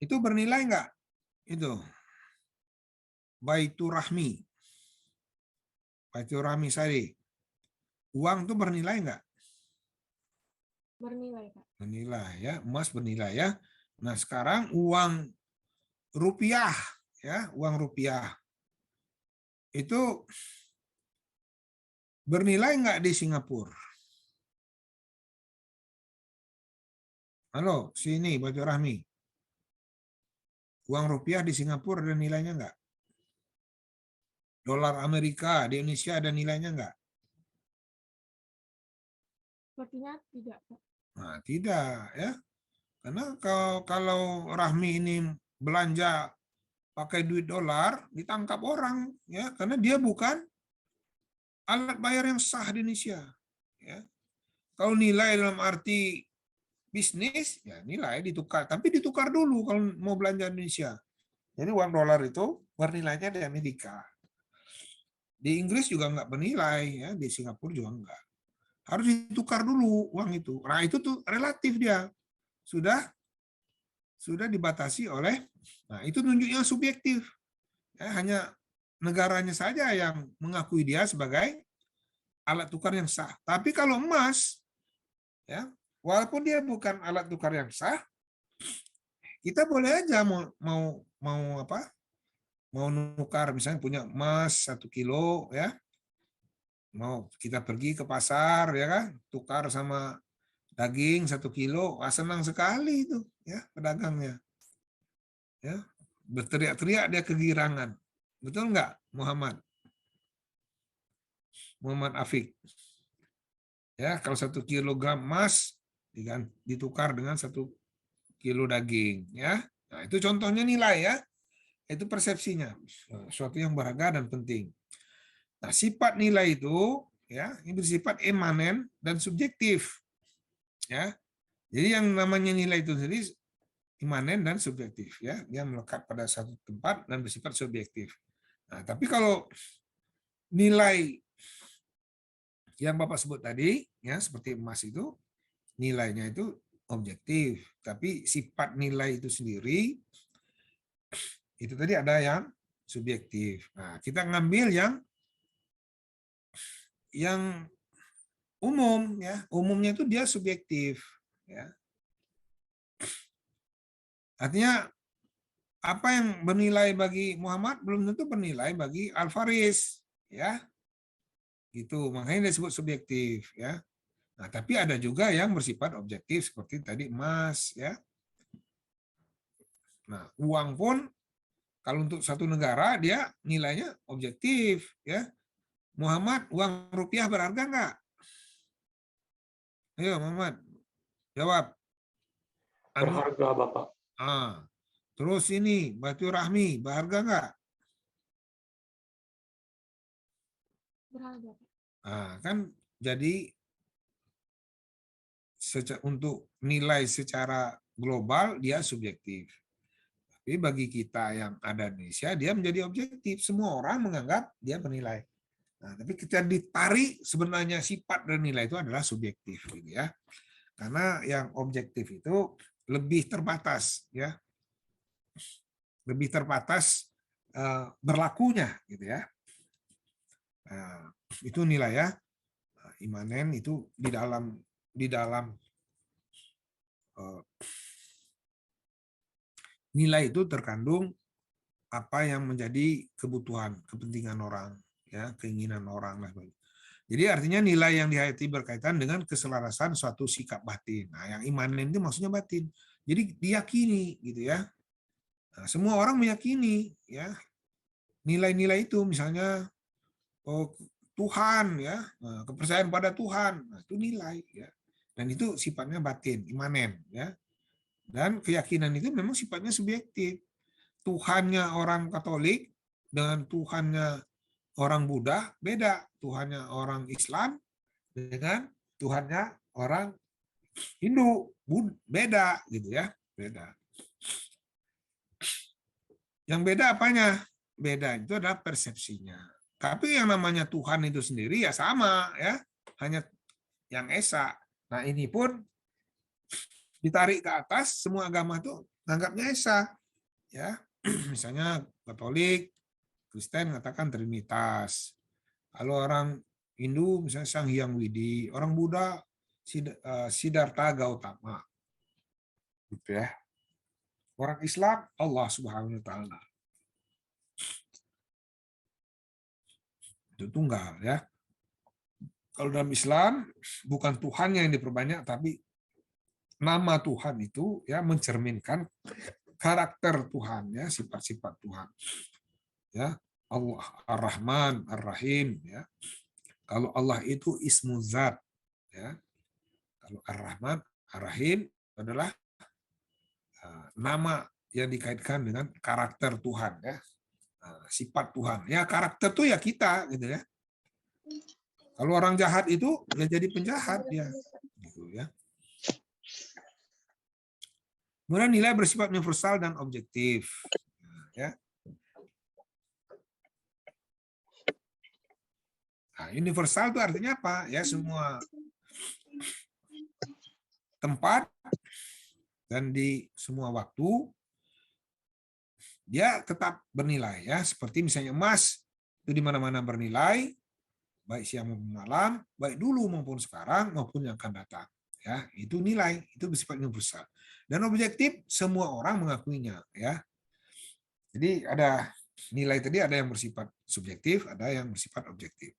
itu bernilai enggak? Itu Baitur Rahmi. Baitur Rahmi Sari. Uang itu bernilai enggak? Bernilai, Pak. Bernilai, ya. Emas bernilai, ya. Nah, sekarang uang rupiah, ya, uang rupiah itu bernilai enggak di Singapura? Halo, sini Baitur Rahmi. Uang rupiah di Singapura ada nilainya enggak? Dolar Amerika di Indonesia ada nilainya enggak? Sepertinya tidak, Pak. Nah, tidak, ya. Karena kalau Rahmi ini belanja pakai duit dolar, ditangkap orang, ya, karena dia bukan alat bayar yang sah di Indonesia, ya. Kalau nilai dalam arti bisnis, ya nilai ditukar, tapi ditukar dulu kalau mau belanja di Indonesia. Jadi uang dolar itu bernilainya di Amerika. Di Inggris juga nggak bernilai, ya, di Singapura juga nggak. Harus ditukar dulu uang itu. Nah, itu tuh relatif dia. Sudah dibatasi oleh, nah itu tunjuknya subjektif. Ya, hanya negaranya saja yang mengakui dia sebagai alat tukar yang sah. Tapi kalau emas, ya, walaupun dia bukan alat tukar yang sah, kita boleh aja mau apa? Mau nukar, misalnya punya emas 1 kilo, ya, mau kita pergi ke pasar, ya kan, tukar sama daging 1 kilo, wah, senang sekali itu, ya, pedagangnya, ya, berteriak-teriak dia kegirangan, betul nggak, Muhammad Afik? Ya, kalau 1 kilogram emas ditukar dengan 1 kilo daging, ya. Nah, itu contohnya nilai, ya. Itu persepsinya, suatu yang berharga dan penting. Nah, sifat nilai itu, ya, ini bersifat imanen dan subjektif, ya. Jadi yang namanya nilai itu sendiri imanen dan subjektif, ya. Dia melekat pada satu tempat dan bersifat subjektif. Nah, tapi kalau nilai yang Bapak sebut tadi, ya, seperti emas itu, nilainya itu objektif, tapi sifat nilai itu sendiri itu tadi ada yang subjektif. Nah, kita ngambil yang umum, ya. Umumnya itu dia subjektif, ya. Artinya apa yang bernilai bagi Muhammad belum tentu bernilai bagi Alvaris, ya. Gitu, makanya disebut subjektif, ya. Nah, tapi ada juga yang bersifat objektif seperti tadi emas, ya. Nah, uang pun kalau untuk satu negara dia nilainya objektif, ya. Muhammad, uang rupiah berharga nggak? Ayo Muhammad, jawab. Berharga, Bapak. Terus ini Baitur Rahmi, berharga nggak? Berharga, Pak. Kan jadi untuk nilai secara global dia subjektif. Tapi bagi kita yang ada di Indonesia dia menjadi objektif. Semua orang menganggap dia bernilai. Nah, tapi kita ditarik sebenarnya sifat dan nilai itu adalah subjektif, gitu ya. Karena yang objektif itu lebih terbatas, ya. Lebih terbatas berlakunya gitu ya. Nah, itu nilai ya. Imanen itu di dalam nilai itu terkandung apa yang menjadi kebutuhan, kepentingan orang, ya, keinginan orang lah. Jadi artinya nilai yang dihayati berkaitan dengan keselarasan suatu sikap batin. Nah, yang imanen itu maksudnya batin. Jadi diyakini gitu ya. Nah, semua orang meyakini ya nilai-nilai itu, misalnya Tuhan ya, kepercayaan pada Tuhan. Nah, itu nilai ya. Dan itu sifatnya batin, imanen ya. Dan keyakinan itu memang sifatnya subjektif. Tuhannya orang Katolik dengan Tuhannya orang Buddha beda. Tuhannya orang Islam dengan Tuhannya orang Hindu beda gitu ya, beda. Yang beda apanya? Beda itu adalah persepsinya. Tapi yang namanya Tuhan itu sendiri ya sama ya, hanya yang esa. Nah, ini pun ditarik ke atas, semua agama itu anggapnya esa ya. Misalnya Katolik, Kristen mengatakan Trinitas. Kalau orang Hindu misalnya Sang Hyang Widi, orang Buddha Siddhartha Gautama. Gitu ya. Orang Islam Allah Subhanahu wa taala. Itu tunggal ya. Kalau dalam Islam bukan Tuhan yang diperbanyak, tapi nama Tuhan itu ya mencerminkan karakter Tuhan ya, sifat-sifat Tuhan. Ya, Allah Ar-Rahman, Ar-Rahim ya. Kalau Allah itu ismu zat ya. Kalau Ar-Rahman, Ar-Rahim adalah nama yang dikaitkan dengan karakter Tuhan ya. Sifat Tuhan. Ya, karakter itu ya kita gitu ya. Kalau orang jahat itu ya jadi penjahat dia gitu ya. Kemudian nilai bersifat universal dan objektif. Ya. Nah, universal itu artinya apa? Ya, semua tempat dan di semua waktu dia tetap bernilai ya. Seperti misalnya emas itu di mana-mana bernilai, baik siang maupun malam, baik dulu maupun sekarang maupun yang akan datang. Ya, itu nilai, itu bersifat universal. Dan objektif semua orang mengakuinya ya. Jadi ada nilai tadi, ada yang bersifat subjektif, ada yang bersifat objektif.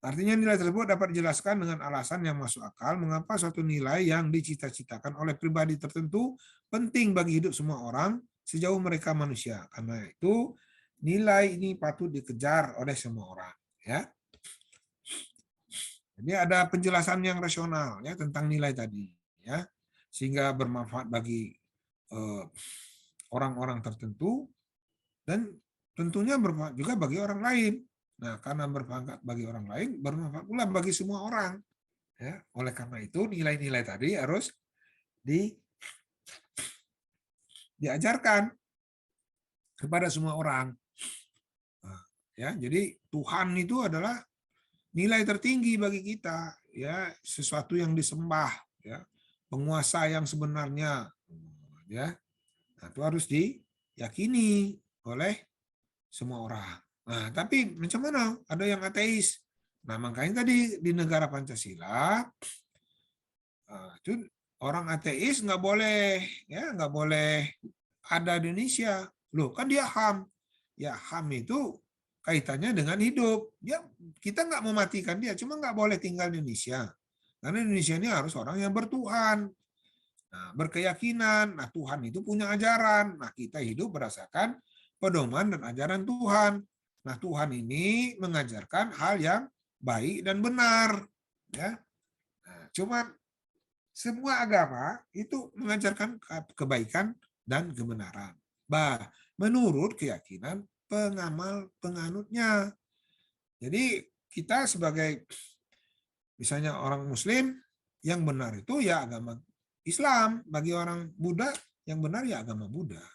Artinya nilai tersebut dapat dijelaskan dengan alasan yang masuk akal mengapa suatu nilai yang dicita-citakan oleh pribadi tertentu penting bagi hidup semua orang sejauh mereka manusia. Karena itu nilai ini patut dikejar oleh semua orang ya. Jadi ada penjelasan yang rasional ya tentang nilai tadi ya, sehingga bermanfaat bagi orang-orang tertentu dan tentunya bermanfaat juga bagi orang lain. Nah, karena bermanfaat bagi orang lain, bermanfaat pula bagi semua orang. Ya, oleh karena itu nilai-nilai tadi harus diajarkan kepada semua orang. Nah, ya, jadi Tuhan itu adalah nilai tertinggi bagi kita, ya, sesuatu yang disembah, ya, penguasa yang sebenarnya, ya. Nah, itu harus diyakini oleh semua orang. Nah, tapi macam mana? Ada yang ateis. Nah, makanya tadi di negara Pancasila itu orang ateis nggak boleh, ya, nggak boleh ada di Indonesia. Loh, kan dia HAM. Ya, HAM itu kaitannya dengan hidup. Ya, kita nggak mematikan dia, cuma nggak boleh tinggal di Indonesia. Karena Indonesia ini harus orang yang bertuhan. Nah, berkeyakinan. Nah, Tuhan itu punya ajaran. Nah, kita hidup berdasarkan pedoman dan ajaran Tuhan. Nah, Tuhan ini mengajarkan hal yang baik dan benar. Ya. Nah, cuma semua agama itu mengajarkan kebaikan dan kebenaran. Menurut keyakinan pengamal penganutnya. Jadi kita sebagai misalnya orang Muslim, yang benar itu ya agama Islam. Bagi orang Buddha, yang benar ya agama Buddha.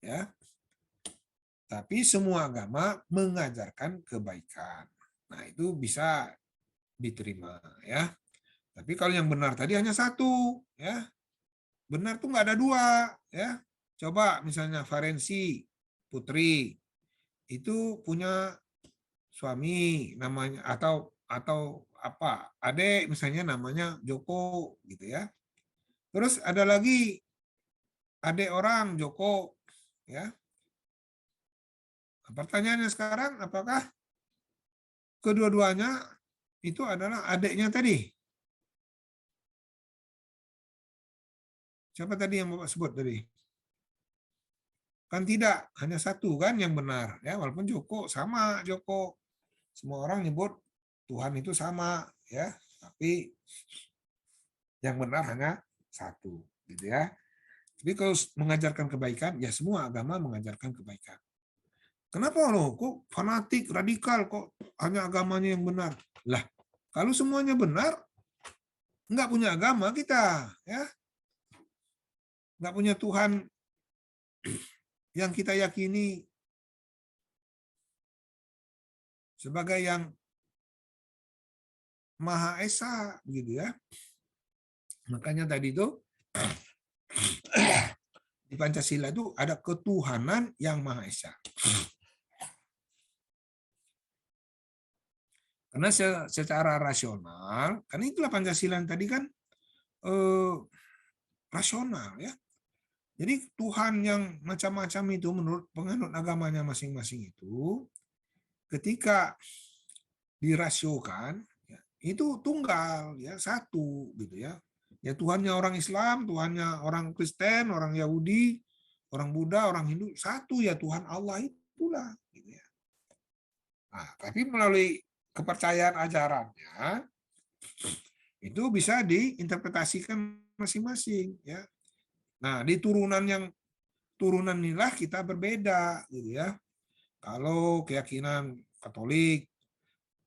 Ya. Tapi semua agama mengajarkan kebaikan. Nah, itu bisa diterima ya. Tapi kalau yang benar tadi hanya satu, ya. Benar tuh nggak ada dua, ya. Coba misalnya Farensi putri itu punya suami namanya atau apa adik misalnya namanya Joko gitu ya. Terus ada lagi adik orang Joko ya. Pertanyaannya sekarang apakah kedua-duanya itu adalah adiknya tadi? Siapa tadi yang Bapak sebut tadi? Kan tidak, hanya satu kan yang benar ya, walaupun Joko sama Joko. Semua orang nyebut Tuhan itu sama ya, tapi yang benar hanya satu gitu ya. Tapi kalau mengajarkan kebaikan, ya semua agama mengajarkan kebaikan. Kenapa loh kok fanatik radikal kok hanya agamanya yang benar? Lah, kalau semuanya benar, nggak punya agama kita ya, nggak punya Tuhan yang kita yakini sebagai yang Maha Esa gitu ya. Makanya tadi itu di Pancasila itu ada ketuhanan yang Maha Esa. Karena secara rasional, karena itulah Pancasila yang tadi kan rasional ya. Jadi Tuhan yang macam-macam itu menurut penganut agamanya masing-masing itu ketika dirasiokan ya, itu tunggal ya, satu gitu ya. Ya Tuhannya orang Islam, Tuhannya orang Kristen, orang Yahudi, orang Buddha, orang Hindu, satu ya Tuhan Allah itulah gitu ya. Nah, tapi melalui kepercayaan ajarannya itu bisa diinterpretasikan masing-masing ya. Nah, di turunan inilah kita berbeda gitu ya. Kalau keyakinan Katolik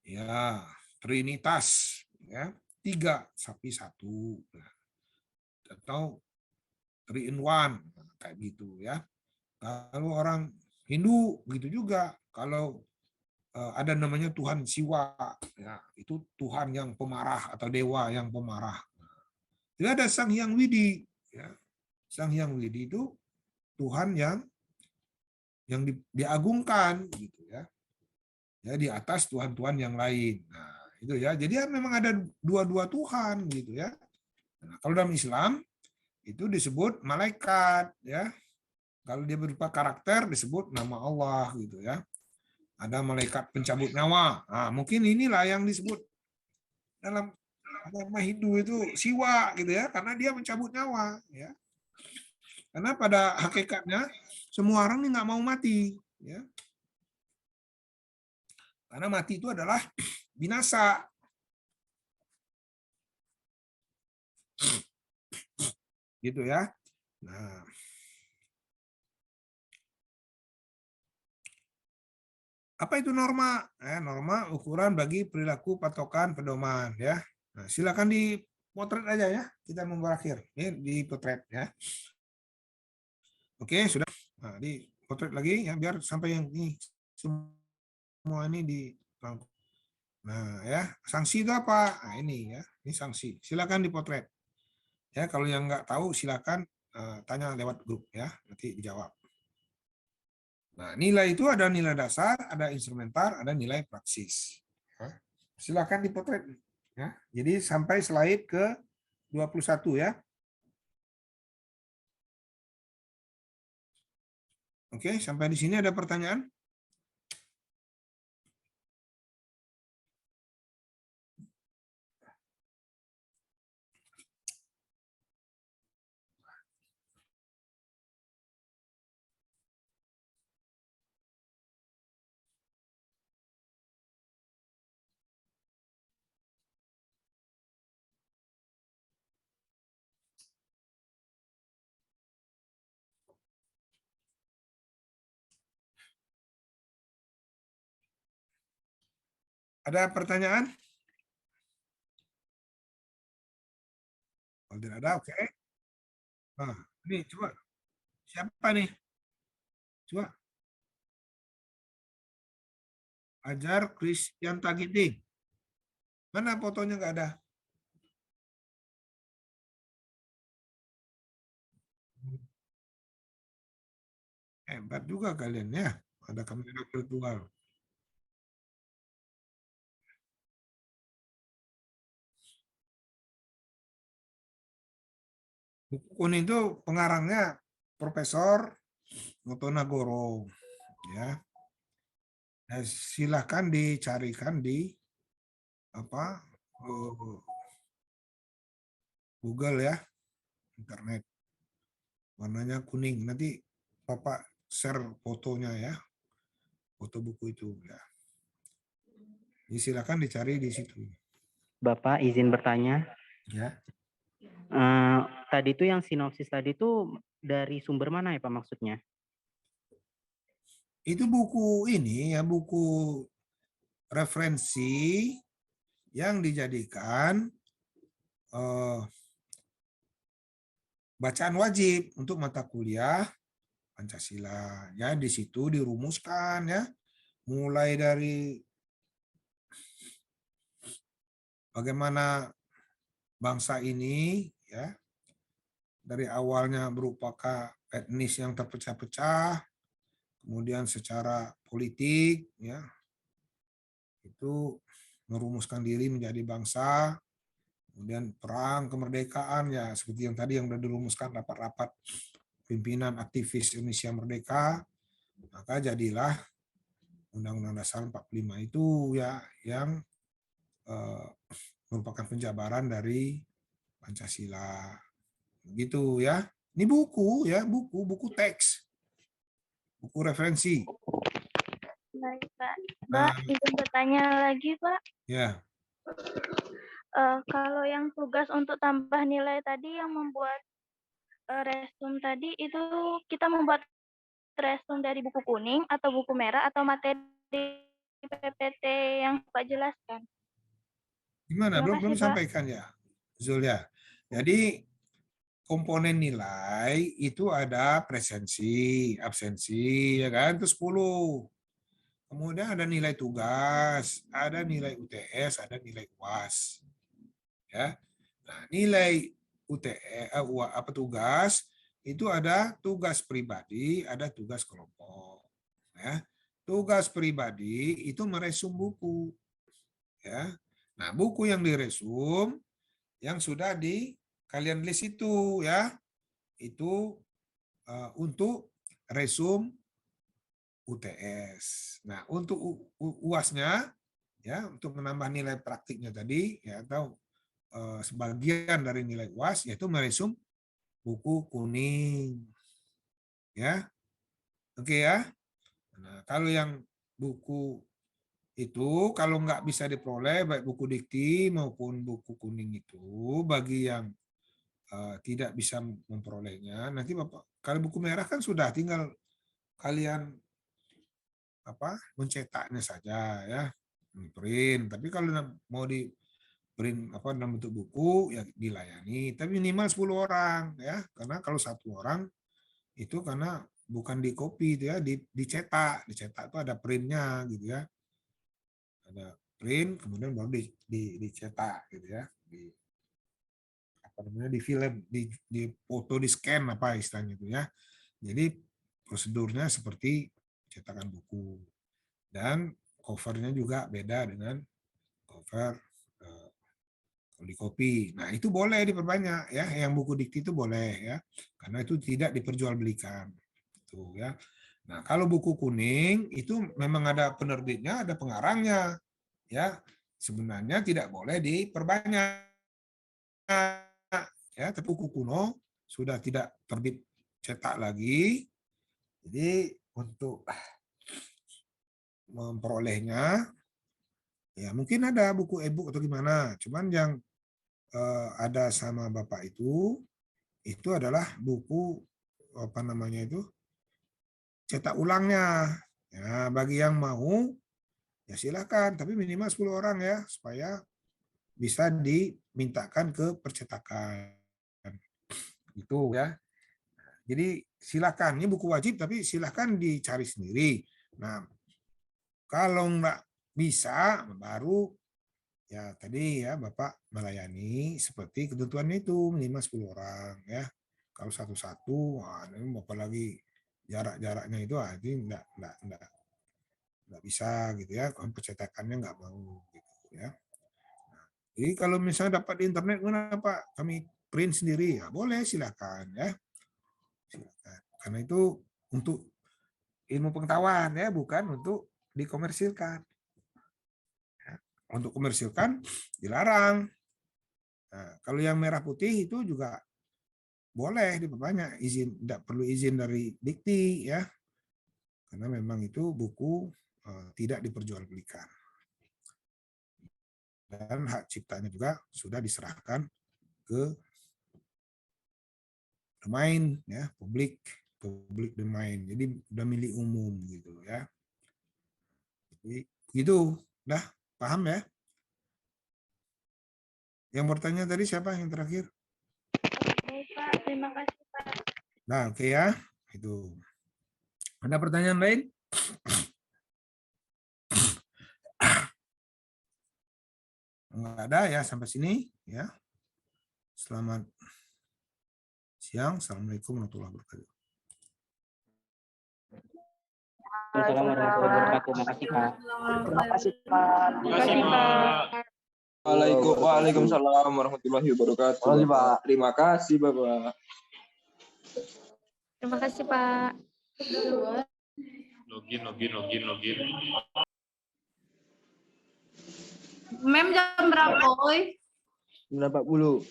ya Trinitas ya, 3 sapi 1 atau 3 in 1 kayak gitu ya. Kalau orang Hindu begitu juga. Kalau ada namanya Tuhan Siwa ya, itu Tuhan yang pemarah atau dewa yang pemarah. Tidak ada Sang Hyang Widi ya. Sang Hyang Widi itu Tuhan yang diagungkan gitu ya. Ya di atas Tuhan-Tuhan yang lain. Nah, itu ya. Jadi ya memang ada dua Tuhan gitu ya. Nah, kalau dalam Islam itu disebut malaikat ya. Kalau dia berupa karakter disebut nama Allah gitu ya. Ada malaikat pencabut nyawa. Nah, mungkin inilah yang disebut dalam agama Hindu itu siwa gitu ya, karena dia mencabut nyawa ya. Karena pada hakikatnya semua orang ini nggak mau mati ya. Karena mati itu adalah binasa. Gitu ya. Nah, apa itu norma? Norma ukuran bagi perilaku patokan pedoman ya. Nah, silakan dipotret aja ya. Kita mau berakhir. Ini dipotret ya. Oke, sudah. Nah, dipotret lagi ya biar sampai yang ini semua ini di. Nah, ya, sanksi itu apa? Nah, ini ya. Ini sanksi. Silakan dipotret. Ya, kalau yang nggak tahu silakan tanya lewat grup ya. Nanti dijawab. Nah, nilai itu ada nilai dasar, ada instrumentar, ada nilai praksis. Silakan dipotret. Ya. Jadi sampai slide ke 21 ya. Oke, sampai di sini ada pertanyaan? Ada pertanyaan? Kalau tidak ada, oke. Nah, ini coba siapa nih? Coba ajar Christian Tagiting. Mana fotonya nggak ada? Hebat juga kalian ya. Ada kamera virtual. Buku kuning itu pengarangnya Profesor Notonagoro. Ya. Nah, silahkan dicarikan di apa Google ya, internet. Warnanya kuning. Nanti Bapak share fotonya ya, foto buku itu ya. Jadi silakan dicari di situ. Bapak izin bertanya. Ya. Tadi itu yang sinopsis tadi itu dari sumber mana ya Pak maksudnya? Itu buku ini ya, buku referensi yang dijadikan bacaan wajib untuk mata kuliah Pancasila. Ya, di situ dirumuskan ya, mulai dari bagaimana bangsa ini ya dari awalnya berupa etnis yang terpecah-pecah, kemudian secara politik ya itu merumuskan diri menjadi bangsa, kemudian perang kemerdekaan ya seperti yang tadi yang sudah dirumuskan rapat-rapat pimpinan aktivis Indonesia Merdeka, maka jadilah Undang-Undang Dasar 45 itu ya yang merupakan penjabaran dari Pancasila. Begitu ya. Ini buku ya, buku teks. Buku referensi. Baik, Pak. Mbak, izin bertanya lagi, Pak. Ya. Kalau yang tugas untuk tambah nilai tadi yang membuat resum tadi itu kita membuat resum dari buku kuning atau buku merah atau materi PPT yang Pak jelaskan? Gimana? Terima Belum kasih, Pak. sampaikan ya, Zul ya. Jadi komponen nilai itu ada presensi, absensi, ya kan? Itu 10. Kemudian ada nilai tugas, ada nilai UTS, ada nilai UAS. Ya. Nah, nilai UTS apa tugas itu ada tugas pribadi, ada tugas kelompok. Ya. Tugas pribadi itu meresum buku. Ya. Nah, buku yang diresum yang sudah kalian list itu ya. Itu untuk resum UTS. Nah, untuk UAS-nya ya untuk menambah nilai praktiknya tadi ya atau sebagian dari nilai UAS yaitu meresum buku kuning. Ya. Oke ya. Nah, kalau yang buku itu kalau nggak bisa diperoleh baik buku dikti maupun buku kuning itu bagi yang tidak bisa memperolehnya nanti Bapak kalau buku merah kan sudah tinggal kalian mencetaknya saja ya print tapi kalau mau di print dalam bentuk buku ya dilayani tapi minimal 10 orang ya karena kalau 1 orang itu karena bukan di copy itu ya dicetak itu ada printnya gitu ya ada print kemudian baru dicetak gitu ya di film di foto di scan apa istilahnya itu ya jadi prosedurnya seperti cetakan buku dan covernya juga beda dengan cover kalau di copy. Nah itu boleh diperbanyak ya yang buku dikti itu boleh ya karena itu tidak diperjualbelikan tuh ya. Nah kalau buku kuning itu memang ada penerbitnya ada pengarangnya ya sebenarnya tidak boleh diperbanyak ya tapi buku kuno sudah tidak terbit cetak lagi jadi untuk memperolehnya ya mungkin ada buku e-book atau gimana cuman yang ada sama Bapak itu adalah buku apa namanya itu cetak ulangnya ya bagi yang mau ya silakan tapi minimal 10 orang ya supaya bisa dimintakan ke percetakan itu ya jadi silakan ini buku wajib tapi silakan dicari sendiri nah kalau nggak bisa baru ya tadi ya Bapak melayani seperti ketentuan itu minimal 10 orang ya kalau satu-satu wah ini Bapak lagi jarak-jaraknya itu jadi nggak bisa gitu ya, pencetakannya nggak mau gitu ya. Jadi kalau misalnya dapat di internet, kenapa kami print sendiri? Ya boleh, silakan ya. Silakan. Karena itu untuk ilmu pengetahuan ya, bukan untuk dikomersilkan. Ya. Untuk komersilkan dilarang. Nah, kalau yang merah putih itu juga boleh diperbanyak, izin, tidak perlu izin dari Dikti ya, karena memang itu buku tidak diperjualbelikan. Dan hak ciptanya juga sudah diserahkan ke domain ya, publik domain, jadi udah milik umum gitu ya. Jadi gitu, udah paham ya? Yang bertanya tadi siapa yang terakhir? Oke, Pak. Terima kasih, Pak. Nah, oke ya, itu. Ada pertanyaan lain? Enggak ada ya sampai sini ya. Selamat siang. Assalamualaikum warahmatullahi wabarakatuh. Assalamualaikum warahmatullahi wabarakatuh. Makasih, Pak. Terima kasih, Pak. Terima kasih, Pak. Waalaikumsalam warahmatullahi wabarakatuh. Terima kasih, Bapak. Terima kasih, Pak. Login. Mem jam berapa, Oi? 9.40.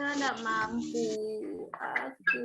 Saya tidak mampu. Aku.